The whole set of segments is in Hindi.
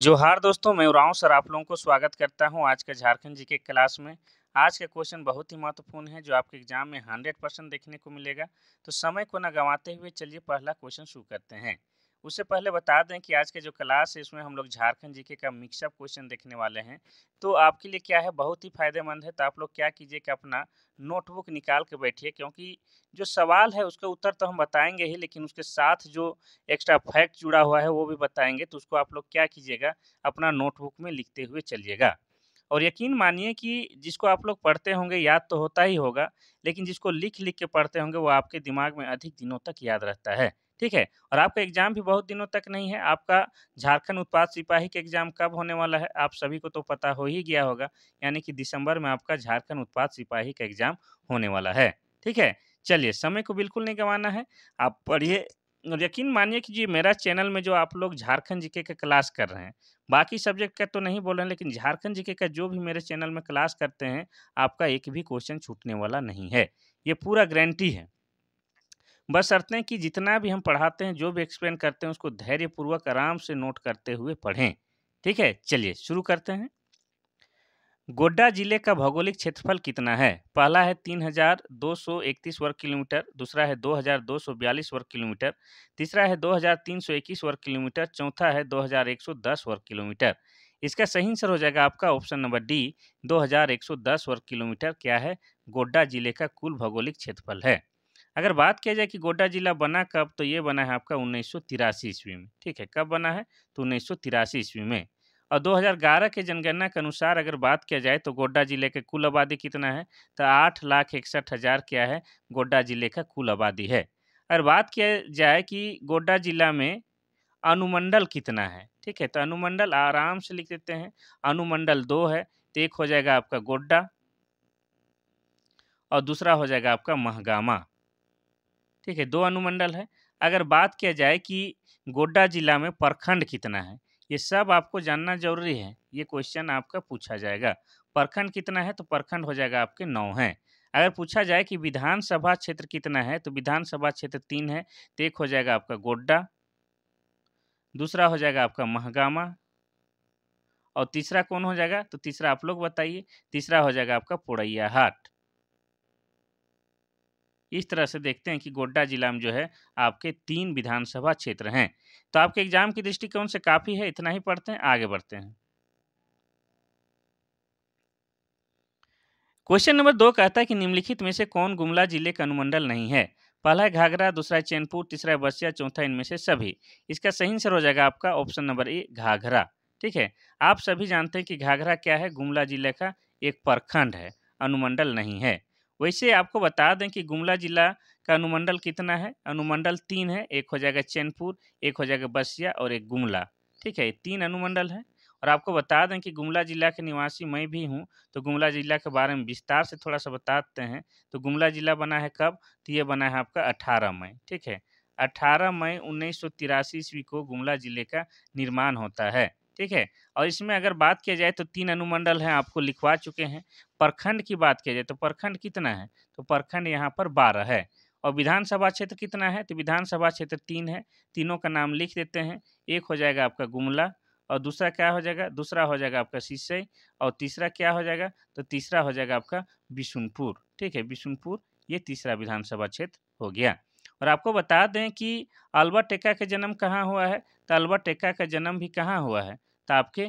जोहार दोस्तों, मैं उरांव सर आप लोगों को स्वागत करता हूं आज के झारखंड जीके क्लास में। आज का क्वेश्चन बहुत ही महत्वपूर्ण है जो आपके एग्जाम में 100% देखने को मिलेगा। तो समय को न गंवाते हुए चलिए पहला क्वेश्चन शुरू करते हैं। उससे पहले बता दें कि आज के जो क्लास है इसमें हम लोग झारखंड जीके का मिक्सअप क्वेश्चन देखने वाले हैं। तो आपके लिए क्या है, बहुत ही फायदेमंद है। तो आप लोग क्या कीजिए कि अपना नोटबुक निकाल के बैठिए, क्योंकि जो सवाल है उसका उत्तर तो हम बताएंगे ही, लेकिन उसके साथ जो एक्स्ट्रा फैक्ट जुड़ा हुआ है वो भी बताएंगे। तो उसको आप लोग क्या कीजिएगा, अपना नोटबुक में लिखते हुए चलिएगा। और यकीन मानिए कि जिसको आप लोग पढ़ते होंगे याद तो होता ही होगा, लेकिन जिसको लिख-लिख के पढ़ते होंगे वो आपके दिमाग में अधिक दिनों तक याद रहता है, ठीक है? और आपका एग्ज़ाम भी बहुत दिनों तक नहीं है। आपका झारखंड उत्पाद सिपाही का एग्ज़ाम कब होने वाला है, आप सभी को तो पता हो ही गया होगा, यानी कि दिसंबर में आपका झारखंड उत्पाद सिपाही का एग्ज़ाम होने वाला है, ठीक है? चलिए, समय को बिल्कुल नहीं गँवाना है, आप पढ़िए। और यकीन मानिए कि जी मेरा चैनल में जो आप लोग झारखंड जीके का क्लास कर रहे हैं, बाकी सब्जेक्ट का तो नहीं बोल रहे हैं, लेकिन झारखंड जीके का जो भी मेरे चैनल में क्लास करते हैं, आपका एक भी क्वेश्चन छूटने वाला नहीं है। ये पूरा गारंटी है। बशर्ते कि जितना भी हम पढ़ाते हैं, जो भी एक्सप्लेन करते हैं, उसको धैर्यपूर्वक आराम से नोट करते हुए पढ़ें। ठीक है? चलिए शुरू करते हैं। गोड्डा जिले का भौगोलिक क्षेत्रफल कितना है? पहला है 3,231 वर्ग किलोमीटर, दूसरा है 2,242 वर्ग किलोमीटर, तीसरा है 2,321 वर्ग किलोमीटर, चौथा है 2,110 वर्ग किलोमीटर। इसका सही आंसर हो जाएगा आपका ऑप्शन नंबर डी, 2,110 वर्ग किलोमीटर क्या है? गोड्डा जिले का कुल भौगोलिक क्षेत्रफल है। अगर बात किया जाए कि गोड्डा जिला बना कब, तो ये बना है आपका 1983 ईस्वी में। ठीक है, कब बना है? तो 1983 ईस्वी में। और 2011 के जनगणना के अनुसार अगर बात किया जाए तो गोड्डा जिले के कुल आबादी कितना है? तो 8,61,000 क्या है? गोड्डा जिले का कुल आबादी है। अगर बात किया जाए कि गोड्डा जिला में अनुमंडल कितना है? ठीक है, तो अनुमंडल आराम से लिख देते हैं। अनुमंडल 2 है, तो एक हो जाएगा आपका गोड्डा और दूसरा हो जाएगा आपका महगामा। ठीक है, 2 अनुमंडल है। अगर बात किया जाए कि गोड्डा जिला में प्रखंड कितना है, ये सब आपको जानना ज़रूरी है। ये क्वेश्चन आपका पूछा जाएगा। प्रखंड कितना है, तो प्रखंड हो जाएगा आपके 9 हैं। अगर पूछा जाए कि विधानसभा क्षेत्र कितना है, तो विधानसभा क्षेत्र 3 है। तो एक हो जाएगा आपका गोड्डा, दूसरा हो जाएगा आपका महगामा और तीसरा कौन हो जाएगा? तो तीसरा आप लोग बताइए। तीसरा हो जाएगा आपका पोड़ैयाहाट। इस तरह से देखते हैं कि गोड्डा जिला में जो है आपके 3 विधानसभा क्षेत्र हैं। तो आपके एग्ज़ाम के दृष्टिकोण से काफ़ी है, इतना ही पढ़ते हैं, आगे बढ़ते हैं। क्वेश्चन नंबर 2 कहता है कि निम्नलिखित में से कौन गुमला जिले का अनुमंडल नहीं है? पहला है घाघरा, दूसरा है चैनपुर, तीसरा है बसिया, चौथा इनमें से सभी। इसका सही आंसर हो जाएगा आपका ऑप्शन नंबर ए, घाघरा। ठीक है? आप सभी जानते हैं कि घाघरा क्या है? गुमला जिले का एक प्रखंड है, अनुमंडल नहीं है। वैसे आपको बता दें कि गुमला जिला का अनुमंडल कितना है? अनुमंडल 3 है, एक हो जाएगा चैनपुर, एक हो जाएगा बसिया और एक गुमला। ठीक है? 3 अनुमंडल हैं। और आपको बता दें कि गुमला जिला के निवासी मैं भी हूँ, तो गुमला जिला के बारे में विस्तार से थोड़ा-सा बताते हैं। तो गुमला जिला बना है कब? तो ये बना है आपका 18 मई, ठीक है? 18 मई 1983 ईस्वी को गुमला जिले का निर्माण होता है, ठीक है? और इसमें अगर बात किया जाए तो 3 अनुमंडल हैं, आपको लिखवा चुके हैं। प्रखंड की बात किया जाए तो प्रखंड कितना है? तो प्रखंड यहाँ पर 12 है। और विधानसभा क्षेत्र कितना है? तो विधानसभा क्षेत्र 3 है। तीनों का नाम लिख देते हैं। एक हो जाएगा आपका गुमला और दूसरा क्या हो जाएगा? दूसरा हो जाएगा आपका सिसई और तीसरा क्या हो जाएगा? तो तीसरा हो जाएगा आपका बिशुनपुर, ठीक है? बिशुनपुर ये तीसरा विधानसभा क्षेत्र हो गया। और आपको बता दें कि अल्बर्ट एक्का का जन्म कहाँ हुआ है? तो अल्बर्ट एक्का का जन्म भी कहाँ हुआ है? तो आपके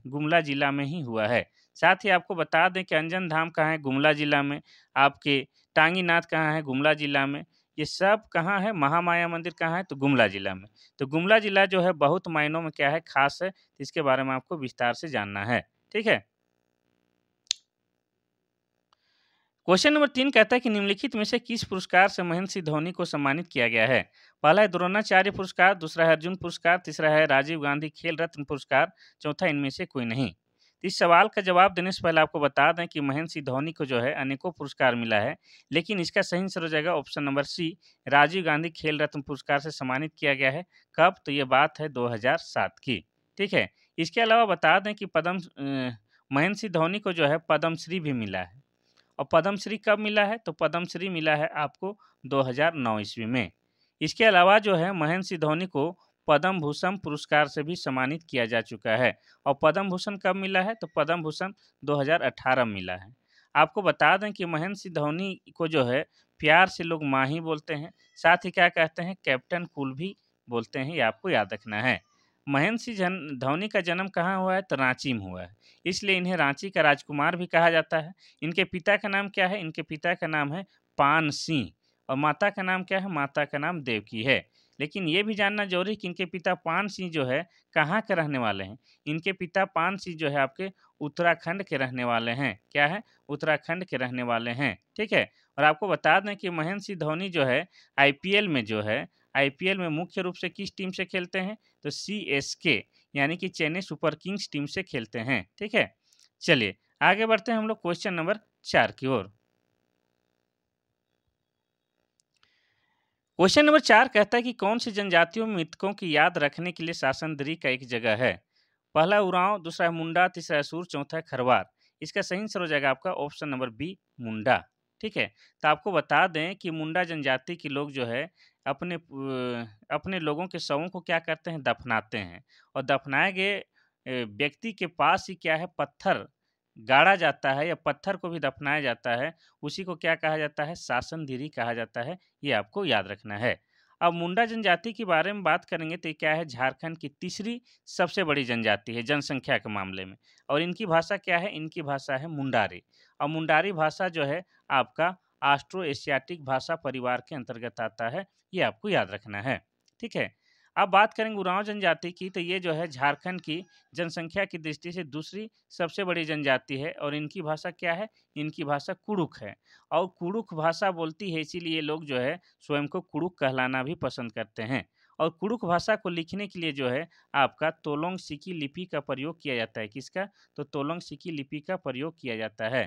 गुमला जिला में ही हुआ है। साथ ही आपको बता दें कि अंजन धाम कहाँ है? गुमला जिला में। आपके टांगीनाथ कहाँ है? गुमला जिला में। ये सब कहाँ है? महामाया मंदिर कहाँ है? तो गुमला जिला में। तो गुमला जिला जो है बहुत मायनों में क्या है? ख़ास है। इसके बारे में आपको विस्तार से जानना है। ठीक है? क्वेश्चन नंबर 3 कहता है कि निम्नलिखित में से किस पुरस्कार से महेंद्र सिंह धोनी को सम्मानित किया गया है? पहला है द्रोणाचार्य पुरस्कार, दूसरा है अर्जुन पुरस्कार, तीसरा है राजीव गांधी खेल रत्न पुरस्कार, चौथा इनमें से कोई नहीं। तो इस सवाल का जवाब देने से पहले आपको बता दें कि महेंद्र सिंह धोनी को जो है अनेकों पुरस्कार मिला है, लेकिन इसका सही आंसर हो जाएगा option number C, Rajiv Gandhi Khel Ratna पुरस्कार से सम्मानित किया गया है। कब? तो ये बात है 2007 की। ठीक है? इसके अलावा बता दें कि महेंद्र सिंह धोनी को जो है पद्मश्री भी मिला है। और पद्मश्री कब मिला है? तो पद्मश्री मिला है आपको 2009 ईस्वी में। इसके अलावा जो है महेंद्र सिंह धोनी को पद्म भूषण पुरस्कार से भी सम्मानित किया जा चुका है। और पद्म भूषण कब मिला है? तो पद्म भूषण 2018 में मिला है। आपको बता दें कि महेंद्र सिंह धोनी को जो है प्यार से लोग माही बोलते हैं, साथ ही क्या कहते हैं, कैप्टन कूल भी बोलते हैं, ये आपको याद रखना है। महेंद्र सिंह धोनी का जन्म कहाँ हुआ है? तो रांची में हुआ है, इसलिए इन्हें रांची का राजकुमार भी कहा जाता है। इनके पिता का नाम क्या है? इनके पिता का नाम है पान सिंह, और माता का नाम क्या है? माता का नाम देवकी है। लेकिन ये भी जानना जरूरी है कि इनके पिता पान सिंह जो है कहाँ के रहने वाले हैं। इनके पिता पान सिंह जो है आपके उत्तराखंड के रहने वाले हैं। क्या है? उत्तराखंड के रहने वाले हैं, ठीक है। और आपको बता दें कि महेंद्र सिंह धोनी जो है आईपीएल में जो है, आईपीएल में मुख्य रूप से किस टीम से खेलते हैं? तो सीएसके यानी कि चेन्नई सुपर किंग्स टीम से खेलते हैं, ठीक है। चलिए आगे बढ़ते हैं हम लोग क्वेश्चन नंबर 4 की ओर। क्वेश्चन नंबर 4 कहता है कि कौन सी जनजातियों में मृतकों की याद रखने के लिए शासनदरी का एक जगह है? पहला उरांव, दूसरा है मुंडा, तीसरा है सूर, चौथा है खरवार। इसका सही आंसर हो जाएगा आपका ऑप्शन नंबर बी, मुंडा, ठीक है। तो आपको बता दें कि मुंडा जनजाति के लोग जो है अपने लोगों के शवों को क्या करते हैं? दफनाते हैं। और दफनाए गए व्यक्ति के पास ही क्या है? पत्थर गाड़ा जाता है, या पत्थर को भी दफनाया जाता है, उसी को क्या कहा जाता है? शासनदीरी कहा जाता है, ये आपको याद रखना है। अब मुंडा जनजाति के बारे में बात करेंगे तो ये क्या है? झारखंड की तीसरी सबसे बड़ी जनजाति है जनसंख्या के मामले में। और इनकी भाषा क्या है? इनकी भाषा है मुंडारी। और मुंडारी भाषा जो है आपका ऑस्ट्रो एशियाटिक भाषा परिवार के अंतर्गत आता है, ये आपको याद रखना है, ठीक है। अब बात करेंगे उरांव जनजाति की, तो ये जो है झारखंड की जनसंख्या की दृष्टि से दूसरी सबसे बड़ी जनजाति है। और इनकी भाषा क्या है? इनकी भाषा कुड़ुक है। और कुड़ुक भाषा बोलती है, इसीलिए लोग जो है स्वयं को कुड़ुक कहलाना भी पसंद करते हैं। और कुड़ुक भाषा को लिखने के लिए जो है आपका तोलोंग सिकी लिपि का प्रयोग किया जाता है। किसका? तो तोलोंग सिकी लिपि का प्रयोग किया जाता है,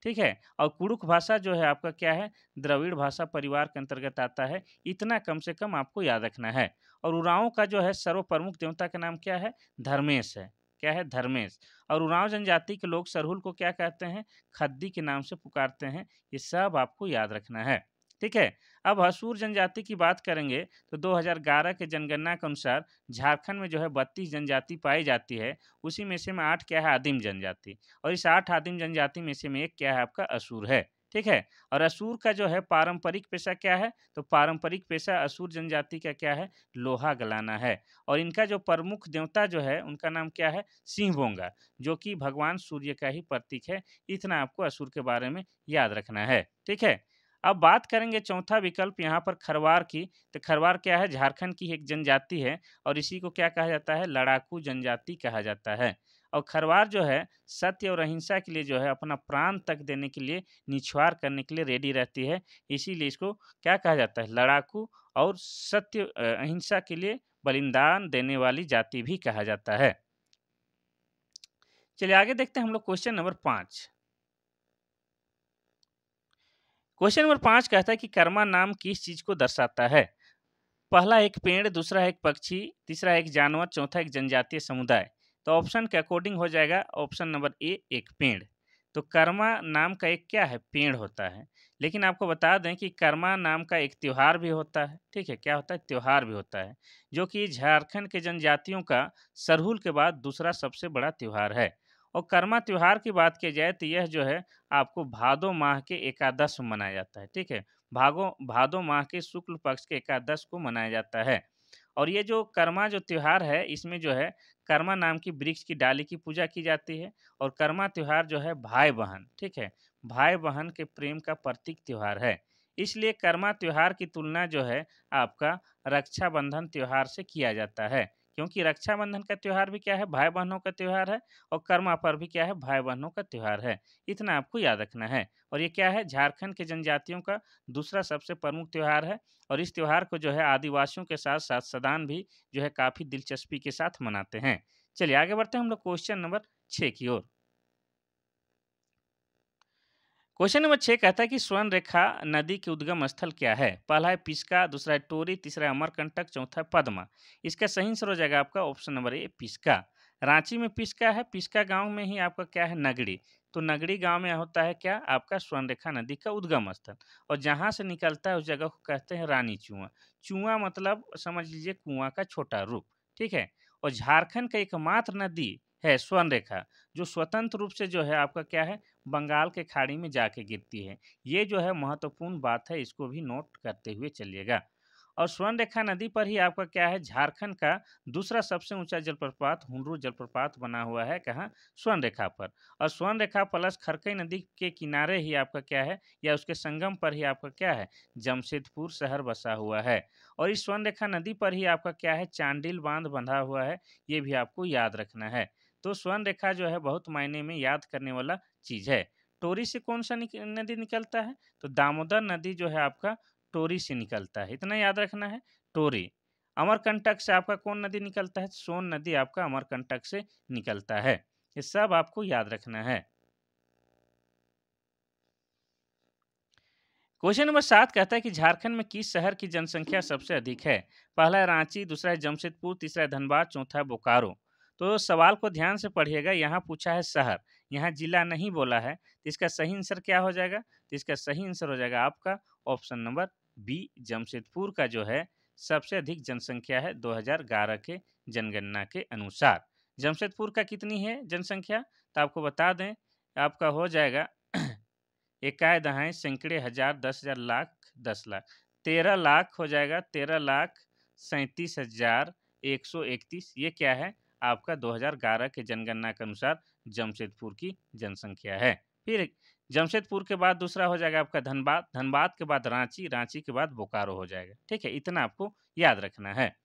ठीक है। और कुड़ुक भाषा जो है आपका क्या है? द्रविड़ भाषा परिवार के अंतर्गत आता है। इतना कम से कम आपको याद रखना है। और उरांव का जो है सर्व प्रमुख देवता का नाम क्या है? धर्मेश है। क्या है? धर्मेश। और उरांव जनजाति के लोग सरहुल को क्या कहते हैं? खद्दी के नाम से पुकारते हैं। ये सब आपको याद रखना है, ठीक है। अब हसूर जनजाति की बात करेंगे तो 2011 के जनगणना के अनुसार झारखंड में जो है 32 जनजाति पाई जाती है। उसी में से 8 क्या है? आदिम जनजाति। और इस 8 आदिम जनजाति में से में एक क्या है? आपका असुर है, ठीक है। और असुर का जो है पारंपरिक पेशा क्या है? तो पारंपरिक पेशा असुर जनजाति का क्या है? लोहा गलाना है। और इनका जो प्रमुख देवता जो है उनका नाम क्या है? सिंहबोंगा, जो कि भगवान सूर्य का ही प्रतीक है। इतना आपको असुर के बारे में याद रखना है, ठीक है। अब बात करेंगे चौथा विकल्प यहाँ पर खरवार की। तो खरवार क्या है? झारखंड की एक जनजाति है। और इसी को क्या कहा जाता है? लड़ाकू जनजाति कहा जाता है। और खरवार जो है सत्य और अहिंसा के लिए जो है अपना प्राण तक देने के लिए, निछावर करने के लिए रेडी रहती है। इसीलिए इसको क्या कहा जाता है? लड़ाकू और सत्य अहिंसा के लिए बलिदान देने वाली जाति भी कहा जाता है। चलिए आगे देखते हैं हम लोग क्वेश्चन नंबर 5। क्वेश्चन नंबर 5 कहता है कि कर्मा नाम किस चीज को दर्शाता है? पहला एक पेड़, दूसरा एक पक्षी, तीसरा एक जानवर, चौथा एक जनजातीय समुदाय। तो ऑप्शन के अकॉर्डिंग हो जाएगा ऑप्शन नंबर ए, एक पेड़। तो कर्मा नाम का एक क्या है? पेड़ होता है। लेकिन आपको बता दें कि कर्मा नाम का एक त्योहार भी होता है, ठीक है। क्या होता है? त्योहार भी होता है, जो कि झारखंड के जनजातियों का सरहुल के बाद दूसरा सबसे बड़ा त्योहार है। और कर्मा त्योहार की बात की जाए तो यह जो है आपको भादो माह के एकादश में मनाया जाता है, ठीक है। भादो माह के शुक्ल पक्ष के एकादश को मनाया जाता है। और ये जो कर्मा जो त्योहार है, इसमें जो है कर्मा नाम की वृक्ष की डाली की पूजा की जाती है। और कर्मा त्योहार जो है भाई बहन, ठीक है, भाई बहन के प्रेम का प्रतीक त्योहार है। इसलिए कर्मा त्योहार की तुलना जो है आपका रक्षाबंधन त्योहार से किया जाता है, क्योंकि रक्षाबंधन का त्योहार भी क्या है? भाई बहनों का त्योहार है। और कर्मा पर भी क्या है? भाई बहनों का त्योहार है। इतना आपको याद रखना है। और ये क्या है? झारखंड के जनजातियों का दूसरा सबसे प्रमुख त्योहार है। और इस त्योहार को जो है आदिवासियों के साथ साथ सदान भी जो है काफ़ी दिलचस्पी के साथ मनाते हैं। चलिए आगे बढ़ते हैं हम लोग क्वेश्चन नंबर 6 की ओर। क्वेश्चन नंबर 6 कहता है कि स्वर्ण रेखा नदी के उद्गम स्थल क्या है? पहला है पिस्का, दूसरा है टोरी, तीसरा है अमरकंटक, चौथा है पद्मा। इसका सही आंसर हो जाएगा आपका ऑप्शन नंबर ए, पिस्का। रांची में पिस्का है। पिस्का गांव में ही आपका क्या है? नगड़ी। तो नगड़ी गांव में होता है क्या, आपका स्वर्णरेखा नदी का उद्गम स्थल, और जहां से निकलता है उस जगह को कहते हैं रानी चुआ। चुआ मतलब समझ लीजिए कुआं का छोटा रूप, ठीक है। और झारखंड का एकमात्र नदी है स्वर्णरेखा, जो स्वतंत्र रूप से जो है आपका क्या है, बंगाल के खाड़ी में जाके गिरती है। ये जो है महत्वपूर्ण बात है, इसको भी नोट करते हुए चलिएगा। और स्वर्णरेखा नदी पर ही आपका क्या है, झारखंड का दूसरा सबसे ऊंचा जलप्रपात हुंडरू जलप्रपात बना हुआ है, कहाँ, स्वर्णरेखा पर। और स्वर्णरेखा प्लस खरकई नदी के किनारे ही आपका क्या है, या उसके संगम पर ही आपका क्या है, जमशेदपुर शहर बसा हुआ है। और इस स्वर्णरेखा नदी पर ही आपका क्या है, चांडिल बांध बंधा हुआ है, ये भी आपको याद रखना है। तो स्वर्णरेखा जो है बहुत मायने में याद करने वाला चीज है। टोरी से कौन सा नदी निकलता है, तो दामोदर नदी जो है आपका टोरी से निकलता है, इतना याद रखना है, टोरी। अमरकंटक से आपका कौन नदी निकलता है, सोन नदी आपका अमरकंटक से निकलता है। ये सब आपको याद रखना है। क्वेश्चन नंबर 7 कहता है कि झारखंड में किस शहर की जनसंख्या सबसे अधिक है। पहला है रांची, दूसरा है जमशेदपुर, तीसरा है धनबाद, चौथा है बोकारो। तो सवाल को ध्यान से पढ़िएगा, यहाँ पूछा है शहर, यहाँ जिला नहीं बोला है, तो इसका सही आंसर क्या हो जाएगा, तो इसका सही आंसर हो जाएगा आपका ऑप्शन नंबर बी, जमशेदपुर का जो है सबसे अधिक जनसंख्या है 2011 के जनगणना के अनुसार। जमशेदपुर का कितनी है जनसंख्या, तो आपको बता दें, आपका हो जाएगा एकाए दहाए सैकड़े हजार 10,000 लाख 10 लाख, 13 लाख हो जाएगा, 13,37,131। ये क्या है, आपका 2011 के जनगणना के अनुसार जमशेदपुर की जनसंख्या है। फिर जमशेदपुर के बाद दूसरा हो जाएगा आपका धनबाद, धनबाद के बाद रांची, रांची के बाद बोकारो हो जाएगा, ठीक है, इतना आपको याद रखना है।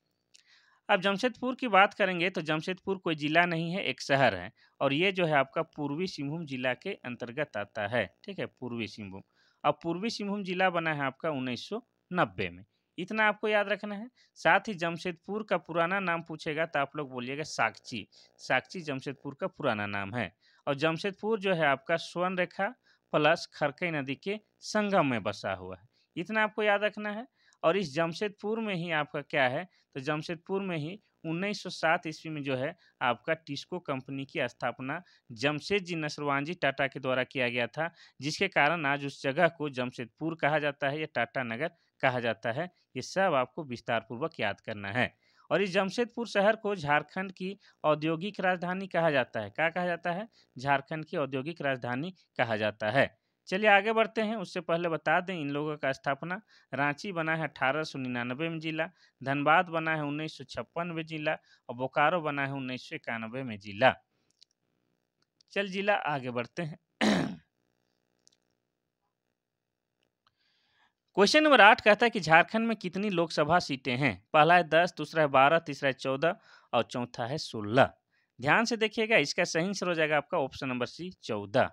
अब जमशेदपुर की बात करेंगे तो जमशेदपुर कोई जिला नहीं है, एक शहर है, और ये जो है आपका पूर्वी सिंहभूम जिला के अंतर्गत आता है, ठीक है, पूर्वी सिंहभूम। अब पूर्वी सिंहभूम जिला बना है आपका 1990 में, इतना आपको याद रखना है। साथ ही जमशेदपुर का पुराना नाम पूछेगा तो आप लोग बोलिएगा साकची, साकची जमशेदपुर का पुराना नाम है। और जमशेदपुर जो है आपका स्वर्ण रेखा प्लस खरकई नदी के संगम में बसा हुआ है, इतना आपको याद रखना है। और इस जमशेदपुर में ही आपका क्या है, तो जमशेदपुर में ही 1907 ईस्वी में जो है आपका टिस्को कंपनी की स्थापना जमशेद जी नसरवांजी टाटा के द्वारा किया गया था, जिसके कारण आज उस जगह को जमशेदपुर कहा जाता है या टाटा नगर कहा जाता है। ये सब आपको विस्तार पूर्वक याद करना है। और इस जमशेदपुर शहर को झारखंड की औद्योगिक राजधानी कहा जाता है, क्या कहा जाता है, झारखंड की औद्योगिक राजधानी कहा जाता है। चलिए आगे बढ़ते हैं, उससे पहले बता दें इन लोगों का स्थापना, रांची बना है 1899 में जिला, धनबाद बना है 1956 में जिला, और बोकारो बना है 1991 में जिला। चल जिला आगे बढ़ते हैं। क्वेश्चन नंबर 8 कहता है कि झारखंड में कितनी लोकसभा सीटें हैं। पहला है 10, दूसरा है 12, तीसरा है 14 और चौथा है 16। ध्यान से देखिएगा, इसका सही आंसर हो जाएगा आपका ऑप्शन नंबर सी 14।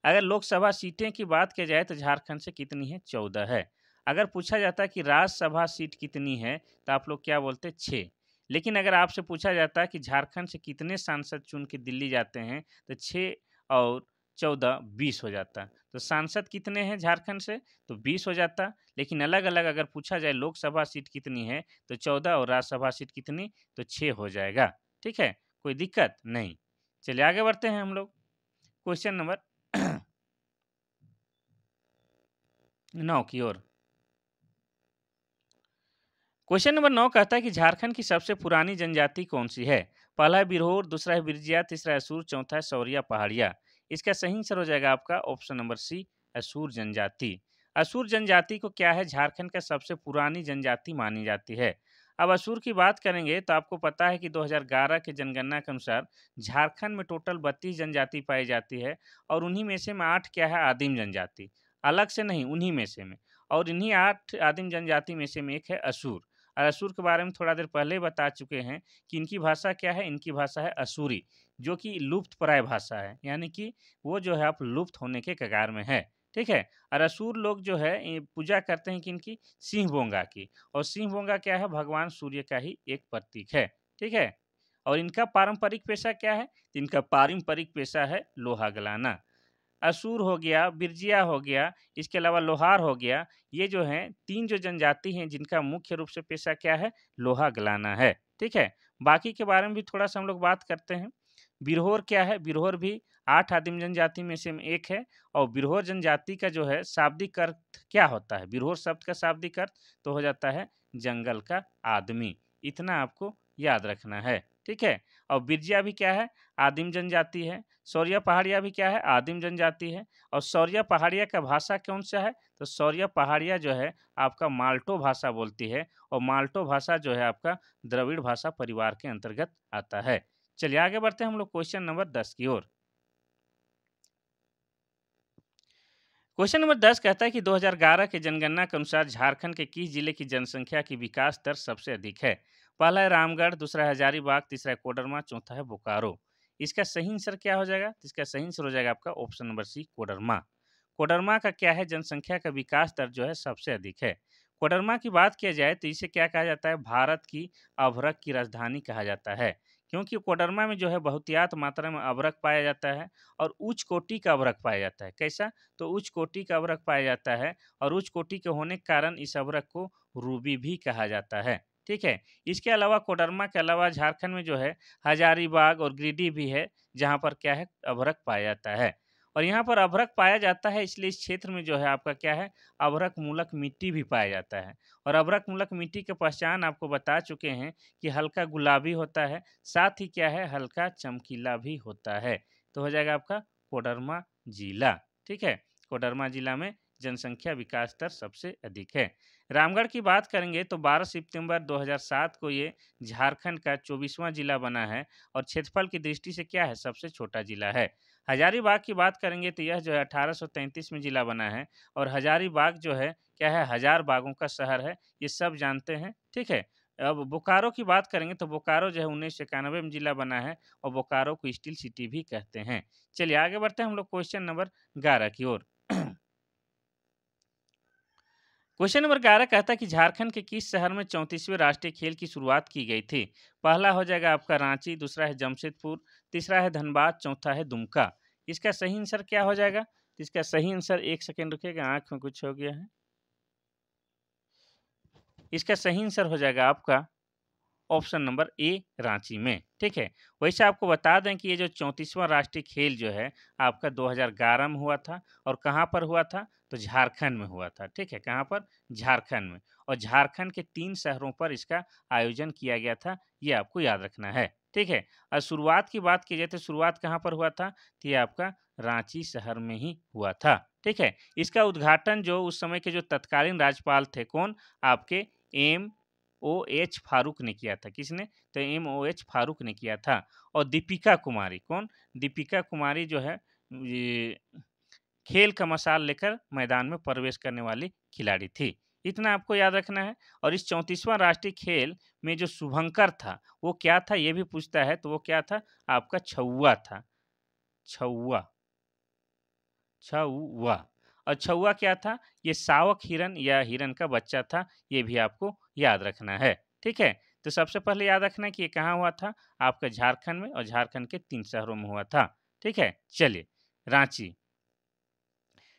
अगर लोकसभा सीटें की बात की जाए तो झारखंड से कितनी है, 14 है। अगर पूछा जाता है कि राज्यसभा सीट कितनी है तो आप लोग क्या बोलते हैं, 6। लेकिन अगर आपसे पूछा जाता है कि झारखंड से कितने सांसद चुन के दिल्ली जाते हैं तो 6 और 14 20 हो जाता। तो सांसद कितने हैं झारखंड से, तो 20 हो जाता। लेकिन अलग अलग अगर पूछा जाए लोकसभा सीट कितनी है तो 14, और राज्यसभा सीट कितनी, तो 6 हो जाएगा, ठीक है, कोई दिक्कत नहीं। चलिए आगे बढ़ते हैं हम लोग क्वेश्चन नंबर 9 की ओर। क्वेश्चन नंबर 9 कहता है कि झारखंड की सबसे पुरानी जनजाति कौन सी है। पहला है बिरहोर, दूसरा है बिरजिया, तीसरा है असुर, चौथा है सौरिया पहाड़िया। इसका सही आंसर हो जाएगा आपका ऑप्शन नंबर सी, असुर जनजाति। असुर जनजाति को क्या है, झारखंड का सबसे पुरानी जनजाति मानी जाती है। अब असुर की बात करेंगे तो आपको पता है कि 2011 के जनगणना के अनुसार झारखंड में टोटल 32 जनजाति पाई जाती है, और उन्हीं में से 8 क्या है, आदिम जनजाति, अलग से नहीं, उन्हीं में से में। और इन्हीं 8 आदिम जनजाति में से में एक है असुर। और असुर के बारे में थोड़ा देर पहले ही बता चुके हैं कि इनकी भाषा क्या है, इनकी भाषा है असुरी, जो कि लुप्तप्राय भाषा है, यानी कि वो जो है आप लुप्त होने के कगार में है, ठीक है। और असुर लोग जो है ये पूजा करते हैं कि इनकी सिंह बोंगा की, और सिंह बोंगा क्या है, भगवान सूर्य का ही एक प्रतीक है, ठीक है। और इनका पारंपरिक पेशा क्या है, तो इनका पारंपरिक पेशा है लोहा गलाना। असुर हो गया, बिरजिया हो गया, इसके अलावा लोहार हो गया। ये जो हैं 3 जो जनजाति हैं जिनका मुख्य रूप से पेशा क्या है, लोहा गलाना है, ठीक है। बाकी के बारे में भी थोड़ा सा हम लोग बात करते हैं। बिरहोर क्या है? बिरहोर भी 8 आदिम जनजाति में से एक है और बिरहोर जनजाति का जो है शाब्दिक अर्थ क्या होता है? बिरहोर शब्द का शाब्दिक अर्थ तो हो जाता है जंगल का आदमी। इतना आपको याद रखना है, ठीक है? और बिरजिया भी क्या है? आदिम जनजाति है। सौरिया पहाड़िया भी क्या है? आदिम जनजाति है। और सौरिया पहाड़िया का भाषा कौन-सा है? तो सौरिया पहाड़िया जो है आपका माल्टो भाषा बोलती है और माल्टो भाषा जो है आपका द्रविड़ भाषा परिवार के अंतर्गत आता है। चलिए आगे बढ़ते हैं हम लोग क्वेश्चन नंबर 10 की ओर। क्वेश्चन नंबर 10 कहता है कि 2011 के जनगणना के अनुसार झारखंड के किस जिले की जनसंख्या की विकास दर सबसे अधिक है? पहला है रामगढ़, दूसरा है हजारीबाग, तीसरा है कोडरमा, चौथा है बोकारो। इसका सही आंसर क्या हो जाएगा? तो इसका सही आंसर हो जाएगा आपका option number C, Koderma. Koderma का क्या है? जनसंख्या का विकास दर जो है सबसे अधिक है। कोडरमा की बात किया जाए तो इसे क्या कहा जाता है? भारत की अभ्रक की राजधानी कहा जाता है, क्योंकि कोडरमा में जो है बहुतायत मात्रा में अभ्रक पाया जाता है और उच्च कोटि का अभ्रक पाया जाता है। कैसा? तो उच्च कोटि का अभ्रक पाया जाता है और उच्च कोटि के होने के कारण इस अभ्रक को रूबी भी कहा जाता है, ठीक है? इसके अलावा कोडरमा के अलावा झारखंड में जो है हजारीबाग और गिरिडीह भी है, जहाँ पर क्या है? अभ्रक पाया जाता है। और यहाँ पर अभ्रक पाया जाता है इसलिए इस क्षेत्र में जो है आपका क्या है? अभ्रक मूलक मिट्टी भी पाया जाता है और अभ्रक मूलक मिट्टी की पहचान आपको बता चुके हैं कि हल्का गुलाबी होता है, साथ ही क्या है? हल्का चमकीला भी होता है। तो हो जाएगा आपका कोडरमा जिला, ठीक है? कोडरमा जिला में जनसंख्या विकास दर सबसे अधिक है। रामगढ़ की बात करेंगे तो 12 सितंबर 2007 को ये झारखंड का 24वां जिला बना है और क्षेत्रफल की दृष्टि से क्या है? सबसे छोटा जिला है। हजारीबाग की बात करेंगे तो यह जो है 1833 में जिला बना है और हजारीबाग जो है क्या है? हजार बागों का शहर है, ये सब जानते हैं, ठीक है? अब बोकारो की बात करेंगे तो बोकारो जो है 1991 में जिला बना है और बोकारो को स्टील सिटी भी कहते हैं। चलिए आगे बढ़ते हैं हम लोग क्वेश्चन नंबर 11 की ओर। क्वेश्चन नंबर 11 कहता है कि झारखंड के किस शहर में 34वें राष्ट्रीय खेल की शुरुआत की गई थी? पहला हो जाएगा आपका रांची, दूसरा है जमशेदपुर, तीसरा है धनबाद, चौथा है दुमका। इसका सही आंसर क्या हो जाएगा? तो इसका सही आंसर, एक सेकेंड रुकिएगा, आंख में कुछ हो गया है। इसका सही आंसर हो जाएगा आपका ऑप्शन नंबर ए, रांची में, ठीक है? वैसे आपको बता दें कि ये जो 34वां राष्ट्रीय खेल जो है आपका 2011 में हुआ था और कहाँ पर हुआ था? तो झारखंड में हुआ था, ठीक है? कहाँ पर? झारखंड में। और झारखंड के 3 शहरों पर इसका आयोजन किया गया था, ये आपको याद रखना है, ठीक है? और शुरुआत की बात की जाए तो शुरुआत कहाँ पर हुआ था? तो ये आपका रांची शहर में ही हुआ था, ठीक है? इसका उद्घाटन जो उस समय के जो तत्कालीन राज्यपाल थे, कौन? आपके एम ओ.एच. फारूक ने किया था। किसने? तो एम.ओ.एच. फारूक ने किया था। और दीपिका कुमारी, कौन? दीपिका कुमारी जो है ये खेल का मशाल लेकर मैदान में प्रवेश करने वाली खिलाड़ी थी। इतना आपको याद रखना है। और इस 34वां राष्ट्रीय खेल में जो शुभंकर था, वो क्या था? ये भी पूछता है, तो वो क्या था? आपका छौवा था। छौवा, छौवा। और छौवा क्या था? ये शावक हिरन या हिरन का बच्चा था, ये भी आपको याद रखना है, ठीक है? तो सबसे पहले याद रखना है कि ये कहाँ हुआ था? आपका झारखंड में और झारखंड के 3 शहरों में हुआ था, ठीक है? चलिए, रांची।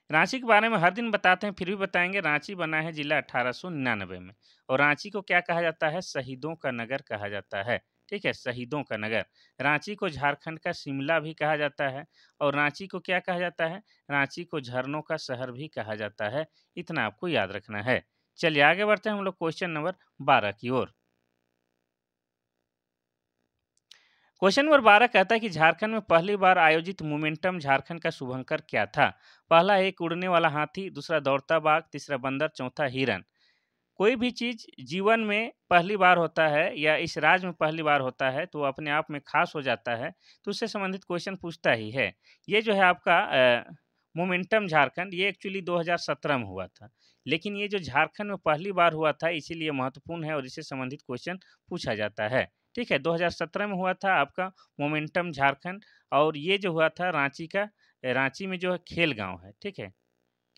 रांची के बारे में हर दिन बताते हैं, फिर भी बताएँगे। रांची बना है जिला 1899 में और रांची को क्या कहा जाता है? शहीदों का नगर कहा जाता है, ठीक है? शहीदों का नगर। रांची को झारखंड का शिमला भी कहा जाता है और रांची को क्या कहा जाता है? रांची को झरनों का शहर भी कहा जाता है। इतना आपको याद रखना है। चलिए आगे बढ़ते हैं हम लोग क्वेश्चन नंबर 12 की ओर। क्वेश्चन नंबर 12 कहता है कि झारखंड में पहली बार आयोजित मोमेंटम झारखंड का शुभंकर क्या था? पहला एक उड़ने वाला हाथी, दूसरा दौड़ता बाघ, तीसरा बंदर, चौथा हिरन। कोई भी चीज़ जीवन में पहली बार होता है या इस राज्य में पहली बार होता है तो वो अपने आप में खास हो जाता है, तो उससे संबंधित क्वेश्चन पूछता ही है। ये जो है आपका मोमेंटम झारखंड, ये एक्चुअली 2017 में हुआ था। लेकिन ये जो झारखंड में पहली बार हुआ था इसीलिए महत्वपूर्ण है और इससे संबंधित क्वेश्चन पूछा जाता है। ठीक है, 2017 में हुआ था आपका मोमेंटम झारखंड और ये जो हुआ था रांची का, रांची में जो है खेल गाँव है, ठीक है?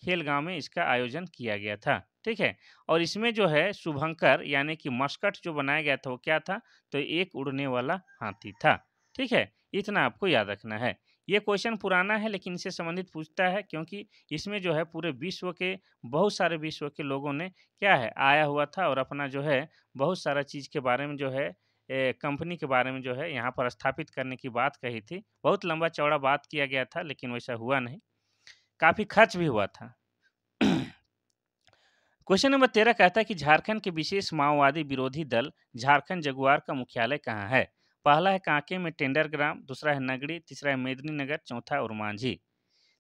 खेल गाँव में इसका आयोजन किया गया था, ठीक है? और इसमें जो है शुभंकर यानी कि मस्कट जो बनाया गया था वो क्या था? तो एक उड़ने वाला हाथी था, ठीक है? इतना आपको याद रखना है। ये क्वेश्चन पुराना है लेकिन इससे संबंधित पूछता है क्योंकि इसमें जो है पूरे विश्व के बहुत सारे विश्व के लोगों ने क्या है आया हुआ था और अपना जो है बहुत सारा चीज़ के बारे में जो है कंपनी के बारे में जो है यहाँ पर स्थापित करने की बात कही थी। बहुत लंबा चौड़ा बात किया गया था, लेकिन वैसा हुआ नहीं। काफ़ी खर्च भी हुआ था। क्वेश्चन नंबर 13 कहता है कि झारखंड के विशेष माओवादी विरोधी दल झारखंड जगुआर का मुख्यालय कहाँ है? पहला है कांके में टेंडर ग्राम, दूसरा है नगड़ी, तीसरा है मेदिनीनगर, चौथा है उरमांझी।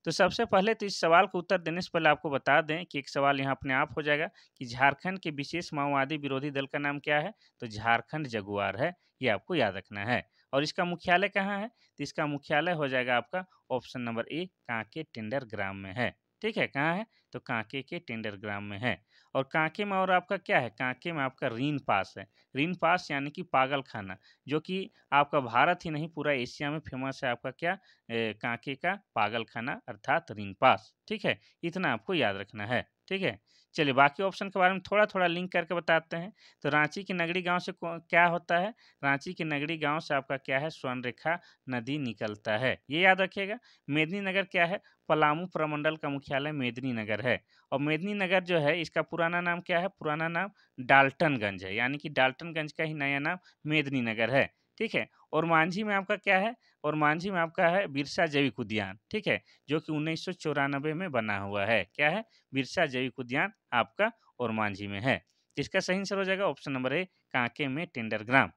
तो सबसे पहले तो इस सवाल को उत्तर देने से पहले आपको बता दें कि एक सवाल यहाँ अपने आप हो जाएगा कि झारखंड के विशेष माओवादी विरोधी दल का नाम क्या है? तो झारखंड जगुआर है, ये आपको याद रखना है। और इसका मुख्यालय कहाँ है? तो इसका मुख्यालय हो जाएगा आपका ऑप्शन नंबर ए, कांके टेंडर ग्राम में है। ठीक है, कहाँ है? तो कांके के टेंडर ग्राम में है। और कांके में और आपका क्या है? कांके में आपका रीन पास है। रीन पास यानी कि पागल खाना, जो कि आपका भारत ही नहीं पूरा एशिया में फेमस है। आपका क्या? कांके का पागल खाना अर्थात रिंगपास। ठीक है, इतना आपको याद रखना है। ठीक है, चलिए बाकी ऑप्शन के बारे में थोड़ा थोड़ा लिंक करके बताते हैं। तो रांची के नगड़ी गांव से क्या होता है? रांची के नगड़ी गांव से आपका क्या है? स्वर्णरेखा नदी निकलता है, ये याद रखिएगा। मेदिनीनगर क्या है? पलामू प्रमंडल का मुख्यालय मेदिनीनगर है। और मेदिनीनगर जो है इसका पुराना नाम क्या है? पुराना नाम डाल्टनगंज है, यानी कि डाल्टनगंज का ही नया नाम मेदिनीनगर है। ठीक है, और मांझी में आपका क्या है? और मांझी में आपका है बिरसा जैविक उद्यान। ठीक है, जो कि 1994 में बना हुआ है। क्या है? बिरसा जैविक उद्यान आपका और मांझी में है। इसका सही आंसर हो जाएगा ऑप्शन नंबर ए, कांके में टेंडर ग्राम।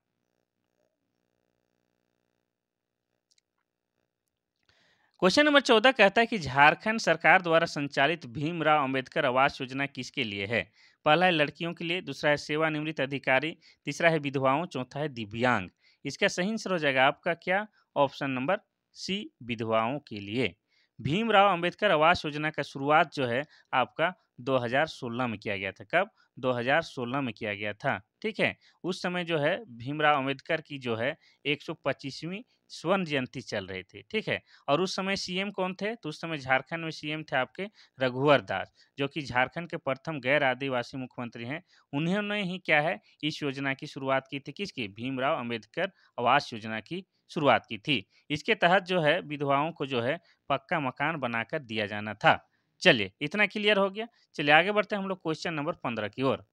क्वेश्चन नंबर 14 कहता है कि झारखंड सरकार द्वारा संचालित भीमराव अंबेडकर आवास योजना किसके लिए है? पहला है लड़कियों के लिए, दूसरा है सेवानिवृत्त अधिकारी, तीसरा है विधवाओं, चौथा है दिव्यांग। इसका सही आंसर हो जाएगा आपका क्या? ऑप्शन नंबर सी, विधवाओं के लिए। भीमराव अंबेडकर आवास योजना का शुरुआत जो है आपका 2016 में किया गया था। कब? 2016 में किया गया था। ठीक है, उस समय जो है भीमराव अंबेडकर की जो है 125वीं स्वर्ण जयंती चल रही थी। ठीक है, और उस समय सीएम कौन थे? तो उस समय झारखंड में सीएम थे आपके रघुवर दास, जो कि झारखंड के प्रथम गैर आदिवासी मुख्यमंत्री हैं। उन्होंने ही क्या है इस योजना की शुरुआत की थी। किसकी? भीमराव अंबेडकर आवास योजना की शुरुआत की थी। इसके तहत जो है विधवाओं को जो है पक्का मकान बनाकर दिया जाना था। चलिए इतना क्लियर हो गया। चलिए आगे बढ़ते हैं हम लोग क्वेश्चन नंबर 15 की ओर।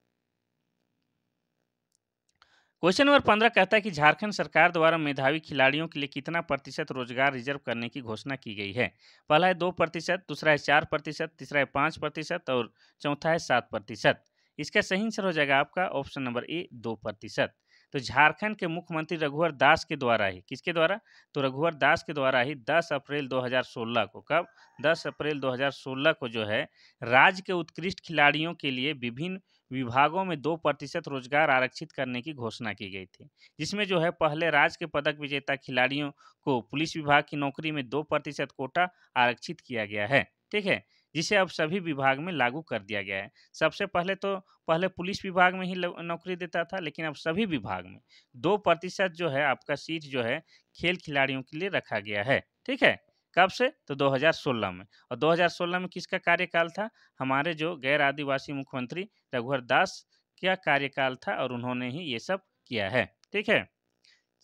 क्वेश्चन नंबर 15 कहता है कि झारखंड सरकार द्वारा मेधावी खिलाड़ियों के लिए कितना प्रतिशत रोजगार रिजर्व करने की घोषणा की गई है? पहला है 2%, दूसरा है 4%, तीसरा है 5% और चौथा है 7%। इसका सही आंसर हो जाएगा आपका ऑप्शन नंबर ए, 2%। तो झारखंड के मुख्यमंत्री रघुवर दास के द्वारा ही, किसके द्वारा? तो रघुवर दास के द्वारा ही 10 अप्रैल 2016 को, कब? 10 अप्रैल 2016 को जो है राज्य के उत्कृष्ट खिलाड़ियों के लिए विभिन्न विभागों में 2% रोजगार आरक्षित करने की घोषणा की गई थी, जिसमें जो है पहले राज्य के पदक विजेता खिलाड़ियों को पुलिस विभाग की नौकरी में 2% कोटा आरक्षित किया गया है। ठीक है, जिसे अब सभी विभाग में लागू कर दिया गया है। सबसे पहले तो पहले पुलिस विभाग में ही नौकरी देता था, लेकिन अब सभी विभाग में 2% जो है आपका सीट जो है खेल खिलाड़ियों के लिए रखा गया है। ठीक है, कब से? तो 2016 में। और 2016 में किसका कार्यकाल था? हमारे जो गैर आदिवासी मुख्यमंत्री रघुवर दास का कार्यकाल था, और उन्होंने ही ये सब किया है। ठीक है,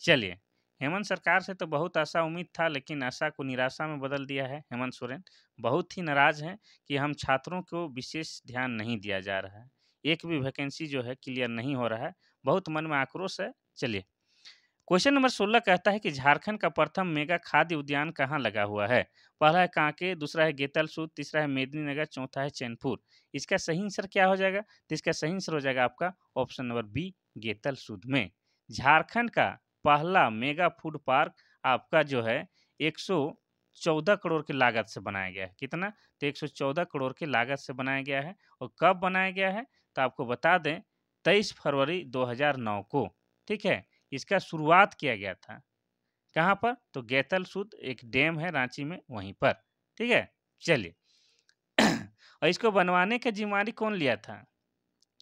चलिए हेमंत सरकार से तो बहुत आशा उम्मीद था, लेकिन आशा को निराशा में बदल दिया है। हेमंत सोरेन बहुत ही नाराज हैं कि हम छात्रों को विशेष ध्यान नहीं दिया जा रहा है, एक भी वैकेंसी जो है क्लियर नहीं हो रहा है। बहुत मन में आक्रोश है। चलिए क्वेश्चन नंबर 16 कहता है कि झारखंड का प्रथम मेगा खाद्य उद्यान कहाँ लगा हुआ है? पहला है कांके, दूसरा है गेतलसूद, तीसरा है मेदिनीनगर, चौथा है चैनपुर। इसका सही आंसर क्या हो जाएगा? तो इसका सही आंसर हो जाएगा आपका ऑप्शन नंबर बी, गेतलसूद में। झारखंड का पहला मेगा फूड पार्क आपका जो है 114 करोड़ की लागत से बनाया गया है। कितना? तो 114 करोड़ की लागत से बनाया गया है। और कब बनाया गया है? तो आपको बता दें 23 फरवरी 2009 को। ठीक है, इसका शुरुआत किया गया था। कहाँ पर? तो गेतलसूद एक डैम है रांची में, वहीं पर। ठीक है, चलिए और इसको बनवाने का जिम्मेदारी कौन लिया था?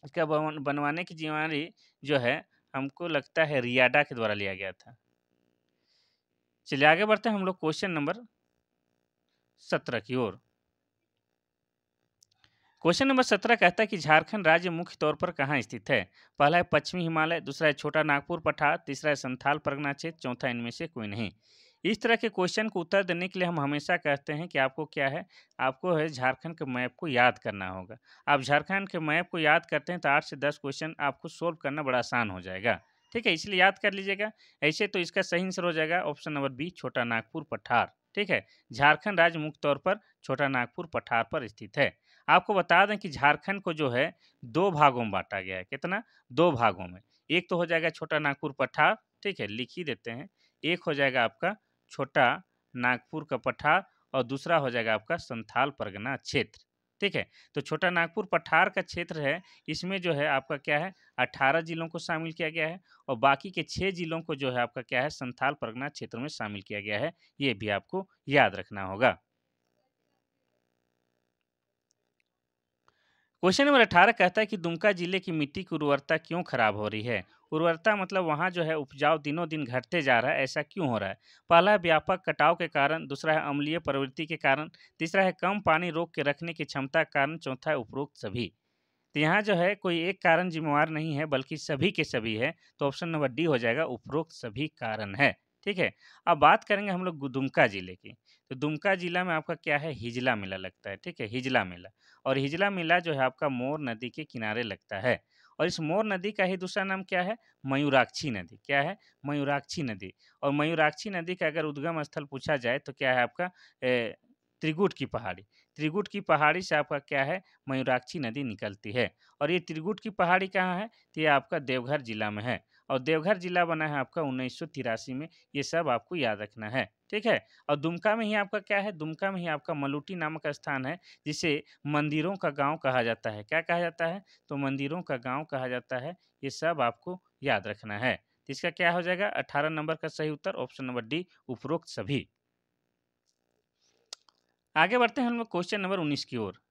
इसका बनवाने की जिम्मेदारी जो है हमको लगता है रियाडा के द्वारा लिया गया था। चलिए आगे बढ़ते हैं हम लोग क्वेश्चन नंबर 17 की ओर। क्वेश्चन नंबर 17 कहता है कि झारखंड राज्य मुख्य तौर पर कहाँ स्थित है? पहला है पश्चिमी हिमालय, दूसरा है छोटा नागपुर पठार, तीसरा है संथाल परगना क्षेत्र, चौथा इनमें से कोई नहीं। इस तरह के क्वेश्चन को उत्तर देने के लिए हम हमेशा कहते हैं कि आपको क्या है, आपको है झारखंड के मैप को याद करना होगा। आप झारखंड के मैप को याद करते हैं तो 8 से 10 क्वेश्चन आपको सोल्व करना बड़ा आसान हो जाएगा। ठीक है, इसलिए याद कर लीजिएगा। ऐसे तो इसका सही आंसर हो जाएगा ऑप्शन नंबर बी, छोटा नागपुर पठार। ठीक है, झारखंड राज्य मुख्य तौर पर छोटा नागपुर पठार पर स्थित है। आपको बता दें कि झारखंड को जो है 2 भागों में बाँटा गया है। कितना? 2 भागों में। एक तो हो जाएगा छोटा नागपुर पठार, ठीक है, लिख ही देते हैं। एक हो जाएगा आपका छोटा नागपुर का पठार और दूसरा हो जाएगा आपका संथाल परगना क्षेत्र। ठीक है, तो छोटा नागपुर पठार का क्षेत्र है, इसमें जो है आपका क्या है 18 जिलों को शामिल किया गया है और बाकी के 6 जिलों को जो है आपका क्या है संथाल परगना क्षेत्र में शामिल किया गया है। ये भी आपको याद रखना होगा। क्वेश्चन नंबर 18 कहता है कि दुमका जिले की मिट्टी की उर्वरता क्यों खराब हो रही है? उर्वरता मतलब वहाँ जो है उपजाऊ दिनों दिन घटते जा रहा है, ऐसा क्यों हो रहा है? पहला है व्यापक कटाव के कारण, दूसरा है अम्लीय प्रवृत्ति के कारण, तीसरा है कम पानी रोक के रखने की क्षमता के कारण, चौथा है उपरोक्त सभी। तो यहाँ जो है कोई एक कारण जिम्मेवार नहीं है बल्कि सभी के सभी है, तो ऑप्शन नंबर डी हो जाएगा, उपरोक्त सभी कारण है। ठीक है, अब बात करेंगे हम लोग दुमका जिले की। तो दुमका जिला में आपका क्या है हिजला मेला लगता है। ठीक है, हिजला मेला। और हिजला मेला जो है आपका मोर नदी के किनारे लगता है। और इस मोर नदी का ही दूसरा नाम क्या है? मयूराक्षी नदी। क्या है? मयूराक्षी नदी। और मयूराक्षी नदी का अगर उद्गम स्थल पूछा जाए तो क्या है आपका त्रिकुट की पहाड़ी। त्रिकुट की पहाड़ी से आपका क्या है मयूराक्षी नदी निकलती है। और ये त्रिकुट की पहाड़ी कहाँ है? तो ये आपका देवघर जिला में है। और देवघर जिला बना है आपका 1983 में। ये सब आपको याद रखना है। ठीक है, और दुमका में ही आपका क्या है? दुमका में ही आपका मलुटी नामक स्थान है, जिसे मंदिरों का गांव कहा जाता है। क्या कहा जाता है? तो मंदिरों का गांव कहा जाता है। ये सब आपको याद रखना है। तो इसका क्या हो जाएगा? 18 नंबर का सही उत्तर ऑप्शन नंबर डी, उपरोक्त सभी। आगे बढ़ते हैं हम लोग क्वेश्चन नंबर 19 की ओर।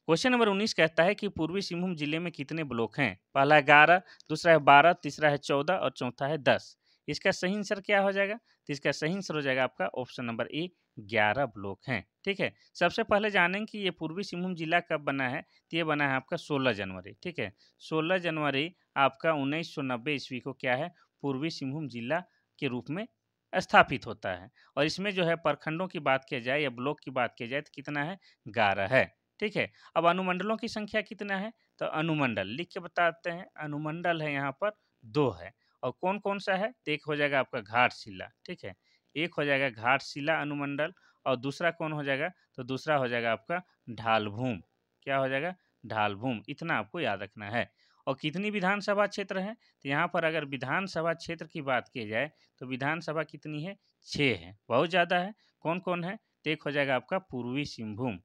क्वेश्चन नंबर 19 कहता है कि पूर्वी सिंहभूम जिले में कितने ब्लॉक हैं? पहला है 11, दूसरा है 12, तीसरा है 14 और चौथा है 10। इसका सही आंसर क्या हो जाएगा? तो इसका सही आंसर हो जाएगा आपका ऑप्शन नंबर ए, 11 ब्लॉक हैं। ठीक है, सबसे पहले जानें कि ये पूर्वी सिंहभूम जिला कब बना है। तो ये बना है आपका 16 जनवरी। ठीक है, 16 जनवरी आपका 1990 ईस्वी को क्या है पूर्वी सिंहभूम जिला के रूप में स्थापित होता है। और इसमें जो है प्रखंडों की बात किया जाए या ब्लॉक की बात किया जाए तो कितना है? 11 है। ठीक है, अब अनुमंडलों की संख्या कितना है? तो अनुमंडल लिख के बताते हैं। अनुमंडल है यहाँ पर 2 है। और कौन-कौन सा है? तो एक हो जाएगा आपका घाटशिला। ठीक है, एक हो जाएगा घाटशिला अनुमंडल और दूसरा कौन हो जाएगा? तो दूसरा हो जाएगा आपका ढालभूम। क्या हो जाएगा? ढालभूम। इतना आपको याद रखना है। और कितनी विधानसभा क्षेत्र है? तो यहाँ पर अगर विधानसभा क्षेत्र की बात की जाए तो विधानसभा कितनी है? 6 है, बहुत ज़्यादा है। कौन-कौन है? तो एक हो जाएगा आपका पूर्वी सिंहभूम,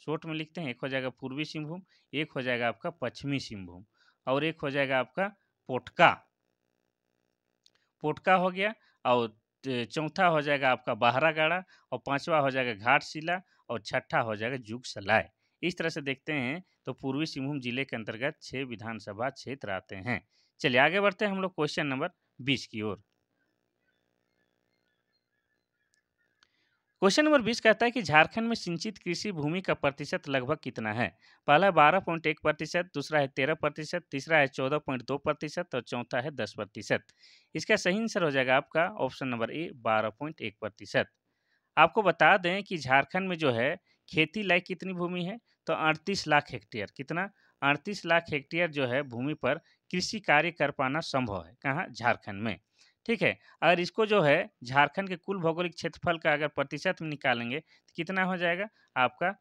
शॉर्ट में लिखते हैं। एक हो जाएगा पूर्वी सिंहभूम, एक हो जाएगा आपका पश्चिमी सिंहभूम और एक हो जाएगा आपका पोटका। पोटका हो गया और चौथा हो जाएगा आपका बाहरागाड़ा और पांचवा हो जाएगा घाटशिला और छठा हो जाएगा जुगसलाय। इस तरह से देखते हैं तो पूर्वी सिंहभूम जिले के अंतर्गत 6 विधानसभा क्षेत्र आते हैं। चलिए आगे बढ़ते हैं हम लोग क्वेश्चन नंबर 20 की ओर। क्वेश्चन नंबर 20 कहता है कि झारखंड में सिंचित कृषि भूमि का प्रतिशत लगभग कितना है? पहला 12.1%, दूसरा है 13%, तीसरा है 14.2% और चौथा है 10%। इसका सही आंसर हो जाएगा आपका ऑप्शन नंबर ए, 12.1%। आपको बता दें कि झारखंड में जो है खेती लायक कितनी भूमि है? तो 38 लाख हेक्टेयर। कितना? 38 लाख हेक्टेयर जो है भूमि पर कृषि कार्य कर पाना संभव है। कहाँ? झारखंड में। ठीक है, अगर इसको जो है झारखंड के कुल भौगोलिक क्षेत्रफल का अगर प्रतिशत में निकालेंगे तो कितना हो जाएगा आपका?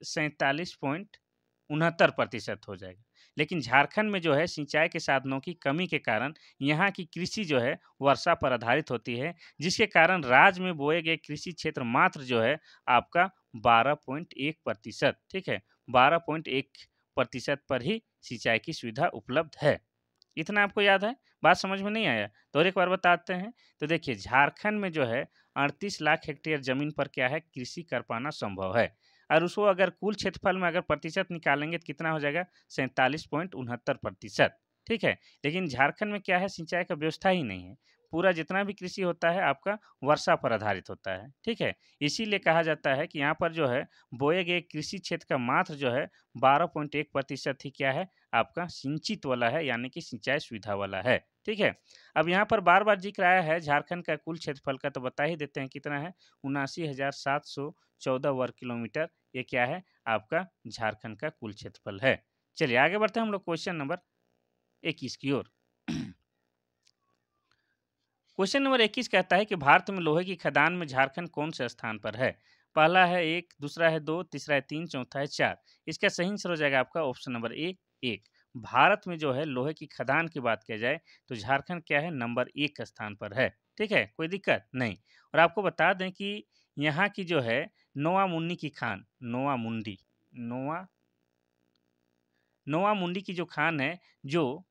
47.69% हो जाएगा। लेकिन झारखंड में जो है सिंचाई के साधनों की कमी के कारण यहाँ की कृषि जो है वर्षा पर आधारित होती है, जिसके कारण राज्य में बोए गए कृषि क्षेत्र मात्र जो है आपका 12.1%। ठीक है, 12.1% पर ही सिंचाई की सुविधा उपलब्ध है। इतना आपको याद है? बात समझ में नहीं आया? तो और एक बार बताते हैं। तो देखिए झारखंड में जो है 38 लाख हेक्टेयर ज़मीन पर क्या है कृषि कर पाना संभव है। और उसको अगर कुल क्षेत्रफल में अगर प्रतिशत निकालेंगे तो कितना हो जाएगा? 47.69%। ठीक है? लेकिन झारखंड में क्या है सिंचाई का व्यवस्था ही नहीं है। पूरा जितना भी कृषि होता है आपका वर्षा पर आधारित होता है। ठीक है? इसीलिए कहा जाता है कि यहाँ पर जो है बोए गए कृषि क्षेत्र का मात्र जो है 12.1% ही क्या है आपका सिंचित वाला है, यानी कि सिंचाई सुविधा वाला है। ठीक है? अब यहाँ पर बार-बार ज़िक्र आया है झारखंड का कुल क्षेत्रफल का, तो बता ही देते हैं कितना है? 79,714 वर्ग किलोमीटर। ये क्या है? आपका झारखंड का कुल क्षेत्रफल है। चलिए आगे बढ़ते हैं हम लोग क्वेश्चन नंबर 21 की ओर। क्वेश्चन नंबर 21 कहता है कि भारत में लोहे की खदान में झारखंड कौन से स्थान पर है? पहला है 1, दूसरा है 2, तीसरा है 3, चौथा है 4। इसका सही आंसर हो जाएगा आपका ऑप्शन नंबर ए 1। भारत में जो है लोहे की खदान की बात किया जाए तो झारखंड क्या है नंबर 1 स्थान पर है। ठीक है, कोई दिक्कत नहीं। और आपको बता दें कि यहाँ की जो है नोआ मुन्नी की खान, नोआ मुंडी, नोआ नोआ मुंडी की जो खान है, जो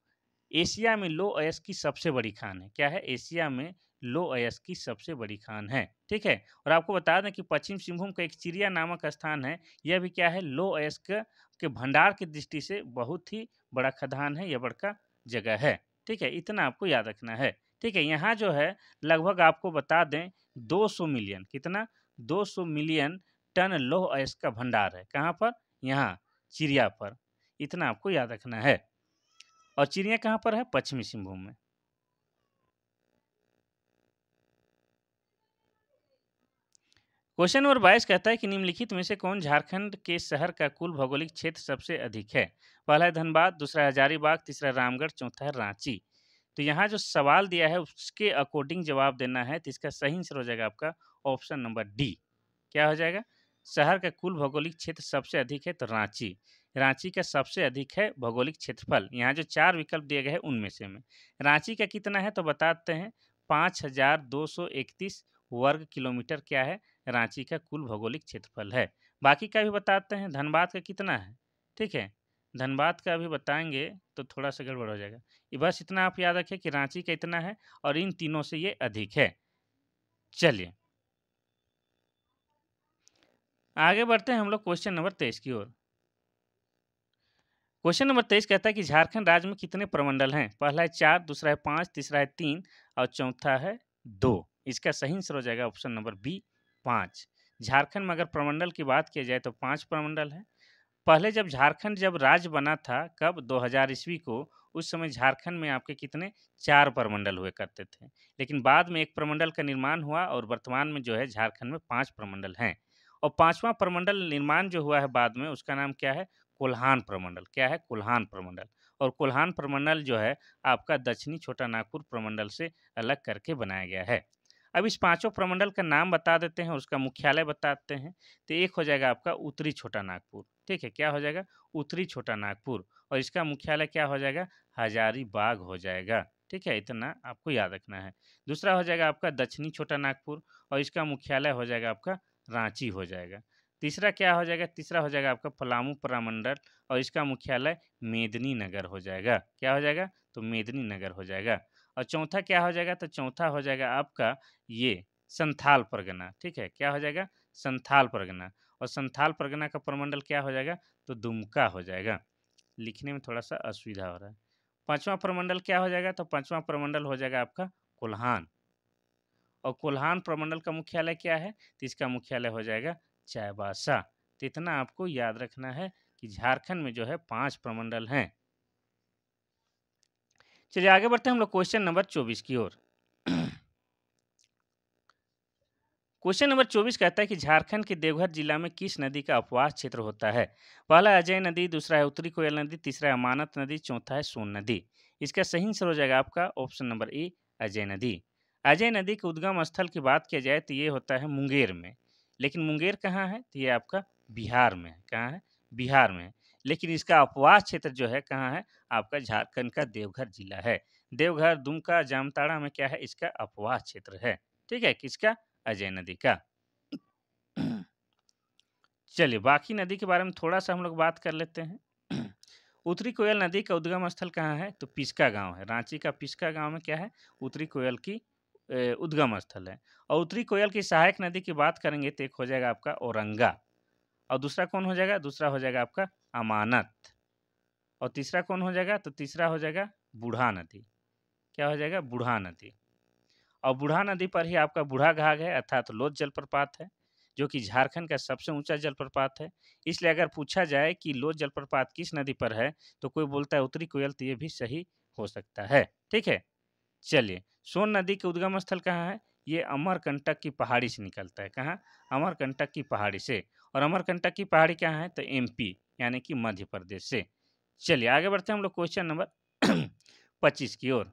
एशिया में लो अयस्क की सबसे बड़ी खान है। क्या है? एशिया में लो अयस्क की सबसे बड़ी खान है। ठीक है? और आपको बता दें कि पश्चिम सिंहभूम का एक चिड़िया नामक स्थान है। यह भी क्या है? लो अयस्क के भंडार की दृष्टि से बहुत ही बड़ा खदान है, यह बड़का जगह है। ठीक है? इतना आपको याद रखना है। ठीक है? यहाँ जो है लगभग आपको बता दें 200 मिलियन, कितना? 200 मिलियन टन लौह अयस्क का भंडार है। कहाँ पर? यहाँ चिड़िया पर। इतना आपको याद रखना है। और चिड़िया कहाँ पर है? पश्चिमी सिंहभूम में। क्वेश्चन नंबर 22 कहता है कि निम्नलिखित में से कौन झारखंड के शहर का कुल भौगोलिक क्षेत्र सबसे अधिक है? पहला है धनबाद, दूसरा है हजारीबाग, तीसरा रामगढ़, चौथा है रांची। तो यहाँ जो सवाल दिया है उसके अकॉर्डिंग जवाब देना है, तो इसका सही आंसर हो जाएगा आपका ऑप्शन नंबर डी। क्या हो जाएगा? शहर का कुल भौगोलिक क्षेत्र सबसे अधिक है तो रांची। रांची का सबसे अधिक है भौगोलिक क्षेत्रफल। यहाँ जो 4 विकल्प दिए गए हैं उनमें से में रांची का कितना है तो बताते हैं 5231 वर्ग किलोमीटर क्या है रांची का कुल भौगोलिक क्षेत्रफल है। बाकी का भी बताते हैं, धनबाद का कितना है। ठीक है, धनबाद का भी बताएंगे तो थोड़ा सा गड़बड़ हो जाएगा। ये बस इतना आप याद रखें कि रांची का इतना है और इन तीनों से ये अधिक है। चलिए आगे बढ़ते हैं हम लोग क्वेश्चन नंबर 23 की ओर। क्वेश्चन नंबर 23 कहता है कि झारखंड राज्य में कितने प्रमंडल हैं? पहला है 4, दूसरा है 5, तीसरा है 3 और चौथा है 2। इसका सही आंसर हो जाएगा ऑप्शन नंबर बी 5। झारखंड में अगर प्रमंडल की बात की जाए तो 5 प्रमंडल है। पहले जब राज्य बना था कब 2000 ईस्वी को, उस समय झारखंड में आपके कितने 4 प्रमंडल हुए करते थे। लेकिन बाद में एक प्रमंडल का निर्माण हुआ और वर्तमान में जो है झारखंड में 5 प्रमंडल हैं। और 5वां प्रमंडल निर्माण जो हुआ है बाद में उसका नाम क्या है? कोल्हान प्रमंडल। क्या है? कोल्हान प्रमंडल। और कोल्हान प्रमंडल जो है आपका दक्षिणी छोटा नागपुर प्रमंडल से अलग करके बनाया गया है। अब इस पांचों प्रमंडल का नाम बता देते हैं और उसका मुख्यालय बताते हैं। तो एक हो जाएगा आपका उत्तरी छोटा नागपुर। ठीक है, क्या हो जाएगा? उत्तरी छोटा नागपुर। और इसका मुख्यालय क्या हो जाएगा? हजारीबाग हो जाएगा। ठीक है, इतना आपको याद रखना है। दूसरा हो जाएगा आपका दक्षिणी छोटा नागपुर और इसका मुख्यालय हो जाएगा आपका रांची हो जाएगा। तीसरा क्या हो जाएगा? तीसरा हो जाएगा आपका पलामू प्रमंडल और इसका मुख्यालय मेदिनी नगर हो जाएगा। क्या हो जाएगा? तो मेदिनी नगर हो जाएगा। और चौथा क्या हो जाएगा? तो चौथा हो जाएगा आपका ये संथाल परगना। ठीक है, क्या हो जाएगा? संथाल परगना। और संथाल परगना का प्रमंडल क्या हो जाएगा? तो दुमका हो जाएगा। लिखने में थोड़ा सा असुविधा हो रहा है। पांचवा प्रमंडल क्या हो जाएगा? तो पांचवा प्रमंडल हो जाएगा आपका कोल्हान। और कोल्हान प्रमंडल का मुख्यालय क्या है? तो इसका मुख्यालय हो जाएगा चाईबासा। तो इतना आपको याद रखना है कि झारखंड में जो है 5 प्रमंडल हैं। चलिए आगे बढ़ते हैं हम लोग क्वेश्चन नंबर 24 की ओर। क्वेश्चन नंबर 24 कहता है कि झारखंड के देवघर जिला में किस नदी का अपवास क्षेत्र होता है? पहला है अजय नदी, दूसरा है उत्तरी कोयल नदी, तीसरा है अमानत नदी, चौथा है सोन नदी। इसका सही आंसर हो जाएगा आपका ऑप्शन नंबर ए अजय नदी। अजय नदी के उद्गम स्थल की बात किया जाए तो ये होता है मुंगेर में। लेकिन मुंगेर कहाँ है? तो ये आपका बिहार में है। कहाँ है? बिहार में है। लेकिन इसका अपवास क्षेत्र जो है कहाँ है? आपका झारखंड का देवघर जिला है। देवघर, दुमका, जामताड़ा में क्या है? इसका अपवास क्षेत्र है। ठीक है, किसका? अजय नदी का। चलिए बाकी नदी के बारे में थोड़ा सा हम लोग बात कर लेते हैं। उत्तरी कोयल नदी का उद्गम स्थल कहाँ है? तो पिस्का गांव है। रांची का पिस्का गांव में क्या है? उत्तरी कोयल की उद्गम स्थल है। और उत्तरी कोयल की सहायक नदी की बात करेंगे तो एक हो जाएगा आपका औरंगा। और दूसरा कौन हो जाएगा? दूसरा हो जाएगा आपका अमानत। और तीसरा कौन हो जाएगा? तो तीसरा हो जाएगा बूढ़ा नदी। क्या हो जाएगा? बूढ़ा नदी। और बूढ़ा नदी पर ही आपका बूढ़ा घाघ है अर्थात लोध जलप्रपात है, जो कि झारखंड का सबसे ऊंचा जलप्रपात है। इसलिए अगर पूछा जाए कि लोध जलप्रपात किस नदी पर है तो कोई बोलता है उत्तरी कोयल, तो ये भी सही हो सकता है। ठीक है, चलिए सोन नदी के उद्गम स्थल कहाँ है? ये अमरकंटक की पहाड़ी से निकलता है। कहाँ? अमरकंटक की पहाड़ी से। और अमरकंटक की पहाड़ी कहाँ है? तो एमपी यानी कि मध्य प्रदेश से। चलिए आगे बढ़ते हैं हम लोग क्वेश्चन नंबर 25 की ओर।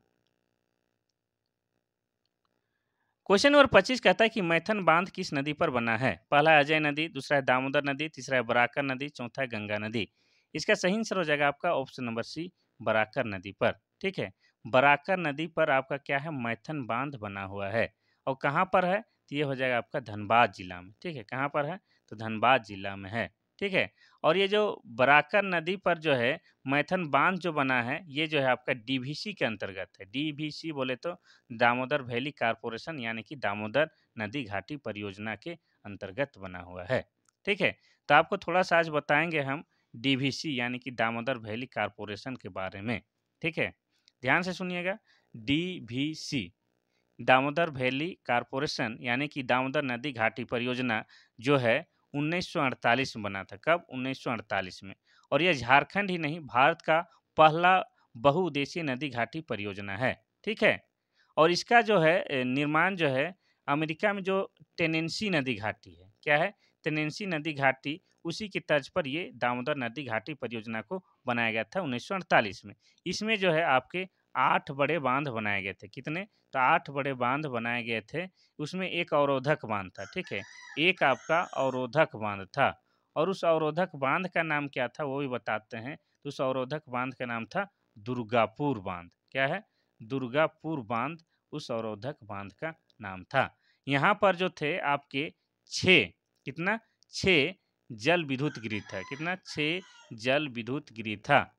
क्वेश्चन नंबर 25 कहता है कि मैथन बांध किस नदी पर बना है? पहला है अजय नदी, दूसरा है दामोदर नदी, तीसरा है बराकर नदी, चौथा है गंगा नदी। इसका सही आंसर हो जाएगा आपका ऑप्शन नंबर सी, बराकर नदी पर। ठीक है, बराकर नदी पर आपका क्या है, मैथन बांध बना हुआ है। और कहाँ पर है? तो ये हो जाएगा आपका धनबाद जिला में। ठीक है, कहाँ पर है? तो धनबाद जिला में है। ठीक है, और ये जो बराकर नदी पर जो है मैथन बांध जो बना है, ये जो है आपका डीवीसी के अंतर्गत है। डीवीसी बोले तो दामोदर वैली कारपोरेशन, यानी कि दामोदर नदी घाटी परियोजना के अंतर्गत बना हुआ है। ठीक है, तो आपको थोड़ा सा आज बताएंगे हम डीवीसी यानी कि दामोदर वैली कारपोरेशन के बारे में। ठीक है, ध्यान से सुनिएगा। डीवीसी दामोदर वैली कारपोरेशन यानी कि दामोदर नदी घाटी परियोजना जो है 1948 में बना था। कब? 1948 में। और यह झारखंड ही नहीं, भारत का पहला बहुउद्देशीय नदी घाटी परियोजना है। ठीक है, और इसका जो है निर्माण जो है अमेरिका में जो टेनेंसी नदी घाटी है, क्या है? टेनेंसी नदी घाटी, उसी की तर्ज पर ये दामोदर नदी घाटी परियोजना को बनाया गया था 1948 में। इसमें जो है आपके 8 बड़े बांध बनाए गए थे। कितने? तो 8 बड़े बांध बनाए गए थे। उसमें एक अवरोधक बांध था। ठीक है, एक आपका अवरोधक बांध था। और उस अवरोधक बांध का नाम क्या था वो भी बताते हैं। तो उस अवरोधक बांध का नाम था दुर्गापुर बांध। क्या है? दुर्गापुर बांध उस अवरोधक बांध का नाम था। यहाँ पर जो थे आपके 6, कितना? 6 जल विद्युत गृह था। कितना? 6 जल विद्युत गृह था।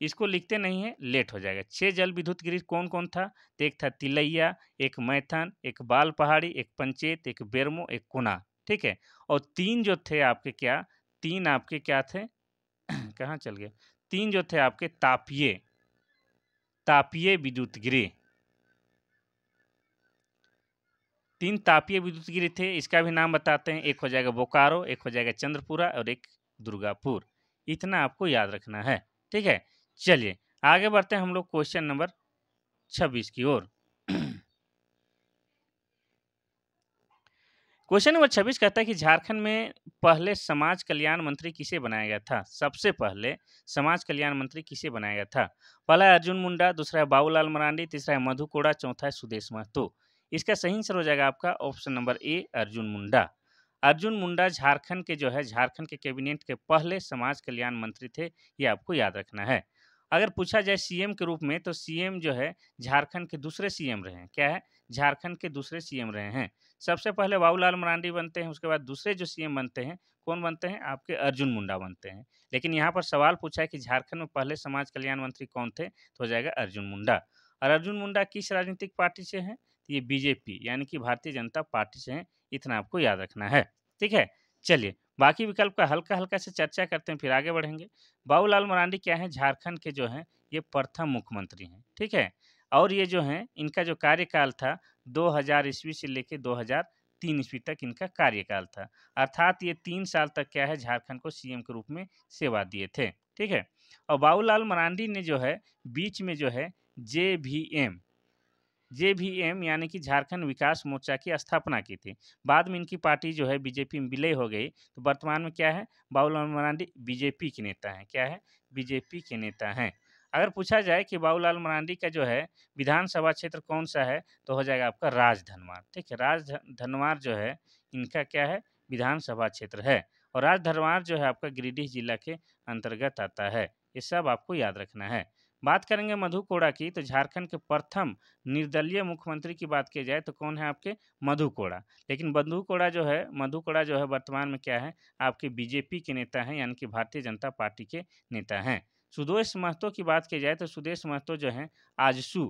इसको लिखते नहीं है, लेट हो जाएगा। 6 जल विद्युत गृह कौन कौन था? तो एक था तिलैया, एक मैथन, एक बाल पहाड़ी, एक पंचेत, एक बेरमो, एक कुना। ठीक है, और 3 जो थे आपके क्या, 3 आपके क्या थे? कहाँ चल गए? 3 जो थे आपके तापीय, तापीय विद्युत गृह। 3 तापीय विद्युत गृह थे। इसका भी नाम बताते हैं। एक हो जाएगा बोकारो, एक हो जाएगा चंद्रपुरा और एक दुर्गापुर। इतना आपको याद रखना है। ठीक है, चलिए आगे बढ़ते हैं हम लोग क्वेश्चन नंबर 26 की ओर। क्वेश्चन नंबर 26 कहता है कि झारखंड में पहले समाज कल्याण मंत्री किसे बनाया गया था? सबसे पहले समाज कल्याण मंत्री किसे बनाया गया था? पहला है अर्जुन मुंडा, दूसरा है बाबूलाल मरांडी, तीसरा है मधु कोड़ा, चौथा है सुदेश महतो। इसका सही आंसर हो जाएगा आपका ऑप्शन नंबर ए, अर्जुन मुंडा। अर्जुन मुंडा झारखंड के जो है झारखंड के कैबिनेट के पहले समाज कल्याण मंत्री थे। ये आपको याद रखना है। अगर पूछा जाए सीएम के रूप में, तो सीएम जो है झारखंड के दूसरे सीएम रहे हैं। क्या है? झारखंड के दूसरे सीएम रहे हैं। सबसे पहले बाबूलाल मरांडी बनते हैं, उसके बाद दूसरे जो सीएम बनते हैं, कौन बनते हैं? आपके अर्जुन मुंडा बनते हैं। लेकिन यहाँ पर सवाल पूछा है कि झारखंड में पहले समाज कल्याण मंत्री कौन थे? तो हो जाएगा अर्जुन मुंडा। और अर्जुन मुंडा किस राजनीतिक पार्टी से हैं? तो ये बीजेपी यानी कि भारतीय जनता पार्टी से हैं। इतना आपको याद रखना है। ठीक है, चलिए बाकी विकल्प का हल्का-हल्का से चर्चा करते हैं, फिर आगे बढ़ेंगे। बाबूलाल मरांडी क्या हैं? झारखंड के जो हैं ये प्रथम मुख्यमंत्री हैं। ठीक है, और ये जो हैं इनका जो कार्यकाल था 2000 ईस्वी से लेके 2003 ईस्वी तक इनका कार्यकाल था। अर्थात ये 3 साल तक क्या है झारखंड को सीएम के रूप में सेवा दिए थे। ठीक है, और बाबूलाल मरांडी ने जो है बीच में जो है जेवीएम, जेवीएम यानी कि झारखंड विकास मोर्चा की स्थापना की थी। बाद में इनकी पार्टी जो है बीजेपी में विलय हो गई। तो वर्तमान में क्या है? बाबूलाल मरांडी बीजेपी के नेता हैं। क्या है? बीजेपी के नेता हैं। अगर पूछा जाए कि बाबूलाल मरांडी का जो है विधानसभा क्षेत्र कौन सा है, तो हो जाएगा आपका राजधनवार। ठीक है, राजधनवार जो है इनका क्या है? विधानसभा क्षेत्र है। और राजधनवार जो है आपका गिरिडीह जिला के अंतर्गत आता है। ये सब आपको याद रखना है। बात करेंगे मधु कोड़ा की, तो झारखंड के प्रथम निर्दलीय मुख्यमंत्री की बात की जाए तो कौन है? आपके मधु कोड़ा। लेकिन मधु कोड़ा जो है वर्तमान में क्या है? आपके बीजेपी के नेता हैं, यानी कि भारतीय जनता पार्टी के नेता हैं। सुदेश महतो की बात की जाए तो सुदेश महतो जो हैं आजसू,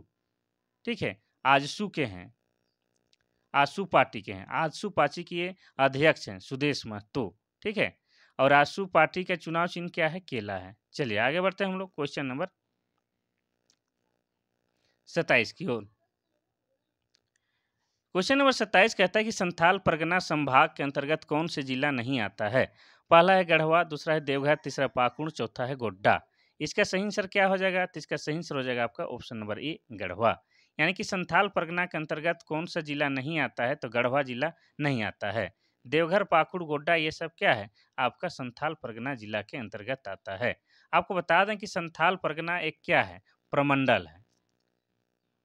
ठीक है, आजसू के हैं, आजसू पार्टी के हैं। आजसू पार्टी के ये अध्यक्ष हैं सुदेश महतो। ठीक है, और आजसू पार्टी का चुनाव चिन्ह क्या है? केला है। चलिए आगे बढ़ते हैं हम लोग क्वेश्चन नंबर 27 की ओर। क्वेश्चन नंबर 27 कहता है कि संथाल परगना संभाग के अंतर्गत कौन से जिला नहीं आता है? पहला है गढ़वा, दूसरा है देवघर, तीसरा पाकुड़, चौथा है गोड्डा। इसका सही आंसर क्या हो जाएगा? तो इसका सही आंसर हो जाएगा आपका ऑप्शन नंबर ए, गढ़वा। यानी कि संथाल परगना के अंतर्गत कौन सा जिला नहीं आता है? तो गढ़वा जिला नहीं आता है। देवघर, पाकुड़, गोड्डा ये सब क्या है? आपका संथाल परगना जिला के अंतर्गत आता है। आपको बता दें कि संथाल परगना एक क्या है? प्रमंडल है।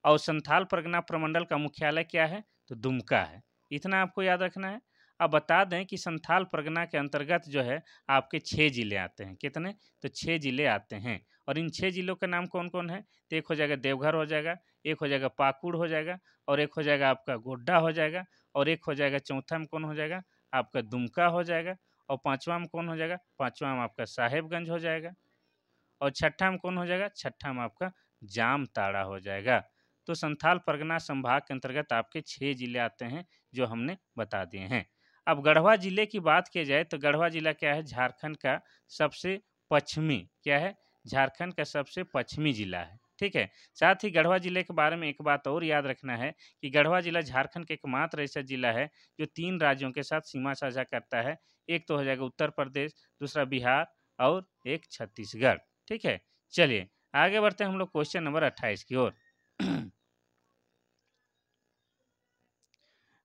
और संथाल परगना प्रमंडल का मुख्यालय क्या है? तो दुमका है। इतना आपको याद रखना है। अब बता दें कि संथाल परगना के अंतर्गत जो है आपके 6 जिले आते हैं। कितने? तो 6 जिले आते हैं और इन 6 जिलों के नाम कौन-कौन है? तो एक हो जाएगा देवघर हो जाएगा, एक हो जाएगा पाकुड़ हो जाएगा और एक हो जाएगा आपका गोड्डा हो जाएगा और एक हो जाएगा चौथा में कौन हो जाएगा? आपका दुमका हो जाएगा और पाँचवां में कौन हो जाएगा? पाँचवां में आपका साहेबगंज हो जाएगा और छठा में कौन हो जाएगा? छठा में आपका जामताड़ा हो जाएगा। तो संथाल परगना संभाग के अंतर्गत आपके 6 जिले आते हैं, जो हमने बता दिए हैं। अब गढ़वा जिले की बात की जाए तो गढ़वा जिला क्या है? झारखंड का सबसे पश्चिमी क्या है? झारखंड का सबसे पश्चिमी जिला है, ठीक है? साथ ही गढ़वा जिले के बारे में एक बात और याद रखना है कि गढ़वा जिला झारखंड का एकमात्र ऐसा जिला है, जो 3 राज्यों के साथ सीमा साझा करता है। एक तो हो जाएगा उत्तर प्रदेश, दूसरा बिहार और एक छत्तीसगढ़। ठीक है, चलिए आगे बढ़ते हैं हम लोग क्वेश्चन नंबर 28 की ओर।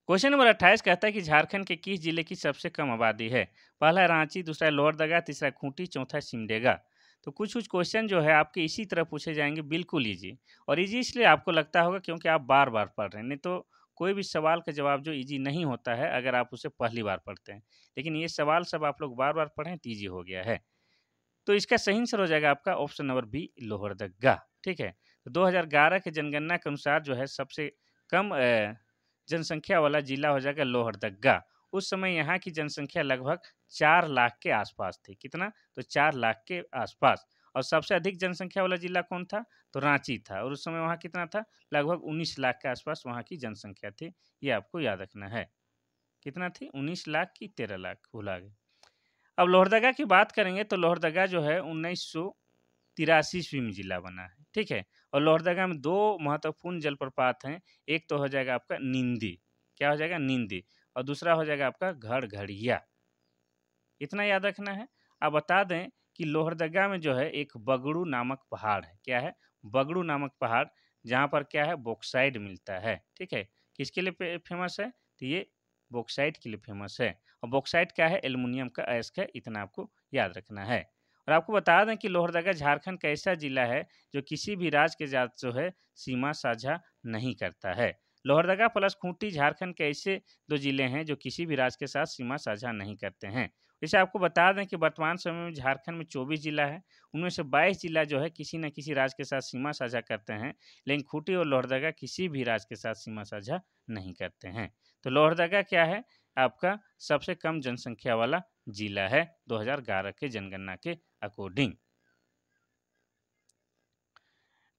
क्वेश्चन नंबर 28 कहता है कि झारखंड के किस जिले की सबसे कम आबादी है? पहला है रांची, दूसरा है लोहरदगा, तीसरा है खूंटी, चौथा है सिमडेगा। तो कुछ कुछ क्वेश्चन जो है आपके इसी तरह पूछे जाएंगे, बिल्कुल इजी। और इजी इसलिए आपको लगता होगा क्योंकि आप बार बार पढ़ रहे हैं, नहीं तो कोई भी सवाल का जवाब जो इजी नहीं होता है अगर आप उसे पहली बार पढ़ते हैं। लेकिन ये सवाल सब आप लोग बार बार पढ़ें तो ईजी हो गया है। तो इसका सही आंसर हो जाएगा आपका ऑप्शन नंबर बी, लोहरदगा। ठीक है, तो 2011 के जनगणना के अनुसार जो है सबसे कम जनसंख्या वाला जिला हो जाएगा लोहरदगा। उस समय यहाँ की जनसंख्या लगभग 4 लाख के आसपास थी। कितना? तो 4 लाख के आसपास। और सबसे अधिक जनसंख्या वाला जिला कौन था? तो रांची था और उस समय वहाँ कितना था? लगभग 19 लाख के आसपास वहाँ की जनसंख्या थी। ये आपको याद रखना है। कितना थी? 19 लाख की 13 लाख, भुला गए। अब लोहरदगा की बात करेंगे तो लोहरदगा जो है 1983 ईस्वी में जिला बना है, ठीक है। और लोहरदगा में 2 महत्वपूर्ण जलप्रपात हैं। एक तो हो जाएगा आपका नींदी, क्या हो जाएगा? नींदी। और दूसरा हो जाएगा आपका घड़घड़िया। इतना याद रखना है। अब बता दें कि लोहरदगा में जो है एक बगड़ू नामक पहाड़ है। क्या है? बगड़ू नामक पहाड़, जहाँ पर क्या है? बॉक्साइट मिलता है, ठीक है। किसके लिए फेमस है? तो ये बॉक्साइट के लिए फेमस है। और बॉक्साइट क्या है? एल्युमिनियम का अयस्क है। इतना आपको याद रखना है। और आपको बता दें कि लोहरदगा झारखंड का ऐसा जिला है जो किसी भी राज्य के साथ जो है सीमा साझा नहीं करता है। लोहरदगा प्लस खूंटी झारखंड के ऐसे 2 जिले हैं जो किसी भी राज्य के साथ सीमा साझा नहीं करते हैं। वैसे आपको बता दें कि वर्तमान समय में झारखंड में 24 जिला है, उनमें से 22 जिला जो है किसी न किसी राज्य के साथ सीमा साझा करते हैं, लेकिन खूंटी और लोहरदगा किसी भी राज्य के साथ सीमा साझा नहीं करते हैं। तो लोहरदगा क्या है? आपका सबसे कम जनसंख्या वाला जिला है 2011 के जनगणना के अकॉर्डिंग।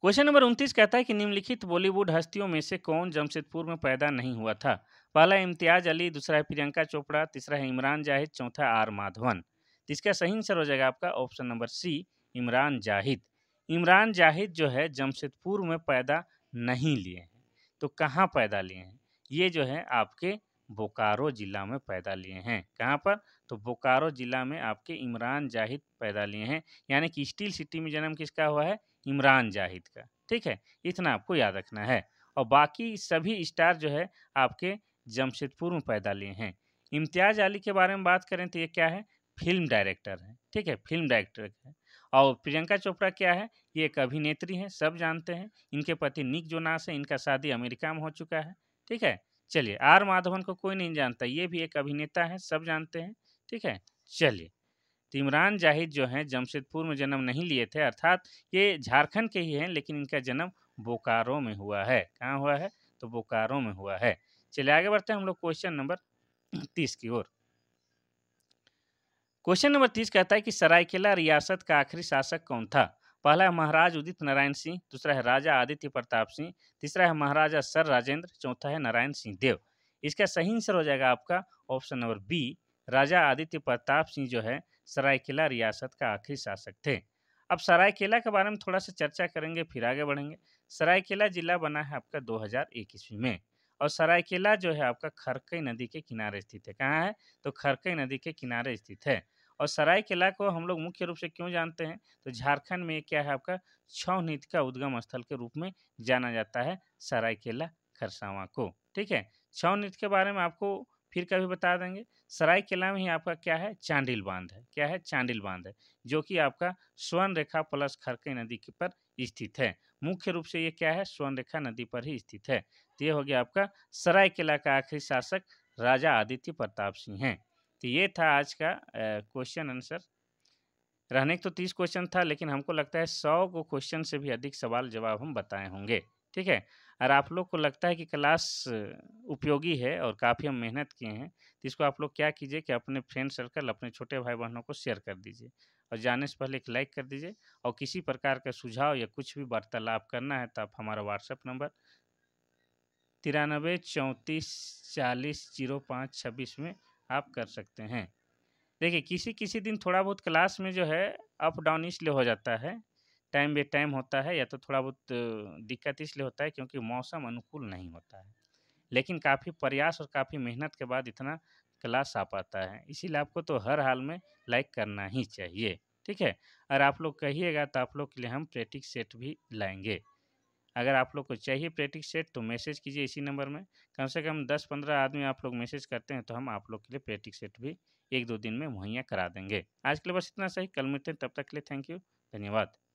क्वेश्चन नंबर 29 कहता है कि निम्नलिखित बॉलीवुड हस्तियों में से कौन जमशेदपुर में पैदा नहीं हुआ था? पहला है इम्तियाज अली, दूसरा है प्रियंका चोपड़ा, तीसरा है इमरान जाहिद, चौथा आर माधवन। तो इसका सही आंसर हो जाएगा आपका option number C, Imran Zahid. Imran Zahid जो है जमशेदपुर में पैदा नहीं लिए हैं। तो कहाँ पैदा लिए हैं? ये जो है आपके बोकारो जिला में पैदा लिए हैं। कहाँ पर? तो बोकारो जिला में आपके इमरान जाहिद पैदा लिए हैं। यानी कि स्टील सिटी में जन्म किसका हुआ है? इमरान जाहिद का। ठीक है, इतना आपको याद रखना है। और बाकी सभी स्टार जो है आपके जमशेदपुर में पैदा लिए हैं। इम्तियाज अली के बारे में बात करें तो ये क्या है? फिल्म डायरेक्टर है, ठीक है, फिल्म डायरेक्टर है। और प्रियंका चोपड़ा क्या है? ये एक अभिनेत्री है, सब जानते हैं। इनके पति निक जोनास है, इनका शादी अमेरिका में हो चुका है, ठीक है। चलिए, आर माधवन को कोई नहीं जानता, ये भी एक अभिनेता है, सब जानते हैं, ठीक है। चलिए, तो इमरान जाहिद जो हैं जमशेदपुर में जन्म नहीं लिए थे, अर्थात ये झारखंड के ही हैं, लेकिन इनका जन्म बोकारो में हुआ है। कहाँ हुआ है? तो बोकारो में हुआ है। चलिए आगे बढ़ते हैं हम लोग क्वेश्चन नंबर 30 की ओर। क्वेश्चन नंबर 30 कहता है कि सरायकेला रियासत का आखिरी शासक कौन था? पहला है महाराज उदित नारायण सिंह, दूसरा है राजा आदित्य प्रताप सिंह, तीसरा है महाराजा सर राजेंद्र, चौथा है नारायण सिंह देव। इसका सही आंसर हो जाएगा आपका ऑप्शन नंबर बी, राजा आदित्य प्रताप सिंह जो है सरायकेला रियासत का आखिरी शासक थे। अब सरायकेला के बारे में थोड़ा सा चर्चा करेंगे, फिर आगे बढ़ेंगे। सरायकेला जिला बना है आपका 2001 ईस्वी में। और सरायकेला जो है आपका खरकई नदी के किनारे स्थित है। कहाँ है? तो खरकई नदी के किनारे स्थित है। और सरायकेला को हम लोग मुख्य रूप से क्यों जानते हैं? तो झारखंड में क्या है आपका छौ नृत्य का उद्गम स्थल के रूप में जाना जाता है सरायकेला खरसावां को। ठीक है, छौ नृत्य के बारे में आपको फिर कभी बता देंगे। सरायकेला में ही आपका क्या है? चांडिल बांध है। क्या है? चांडिल बांध है, जो कि आपका स्वर्ण रेखा प्लस खरकई नदी के पर स्थित है। मुख्य रूप से ये क्या है, स्वर्णरेखा नदी पर ही स्थित है। तो ये हो गया आपका सरायकेला का आखिरी शासक राजा आदित्य प्रताप सिंह हैं। तो ये था आज का क्वेश्चन आंसर। रहने को तो 30 क्वेश्चन था, लेकिन हमको लगता है 100 को क्वेश्चन से भी अधिक सवाल जवाब हम बताए होंगे। ठीक है, और आप लोग को लगता है कि क्लास उपयोगी है और काफ़ी हम मेहनत किए हैं, तो इसको आप लोग क्या कीजिए कि अपने फ्रेंड सर्कल, अपने छोटे भाई बहनों को शेयर कर दीजिए और जाने से पहले एक लाइक कर दीजिए। और किसी प्रकार का सुझाव या कुछ भी वार्तालाप करना है तो आप हमारा व्हाट्सएप नंबर 93 34 40 05 26 में आप कर सकते हैं। देखिए, किसी-किसी दिन थोड़ा बहुत क्लास में जो है अप डाउन इसलिए हो जाता है, टाइम बे टाइम होता है, या तो थोड़ा बहुत दिक्कत इसलिए होता है क्योंकि मौसम अनुकूल नहीं होता है। लेकिन काफ़ी प्रयास और काफ़ी मेहनत के बाद इतना क्लास आ पाता है, इसीलिए आपको तो हर हाल में लाइक करना ही चाहिए, ठीक है? और आप लोग कहिएगा तो आप लोग के लिए हम प्रैक्टिस सेट भी लाएँगे। अगर आप लोग को चाहिए प्रैक्टिस सेट तो मैसेज कीजिए इसी नंबर में। कम से कम 10-15 आदमी आप लोग मैसेज करते हैं तो हम आप लोग के लिए प्रैक्टिस सेट भी 1-2 दिन में मुहैया करा देंगे। आज के लिए बस इतना सही, कल मिलते हैं, तब तक के लिए थैंक यू, धन्यवाद।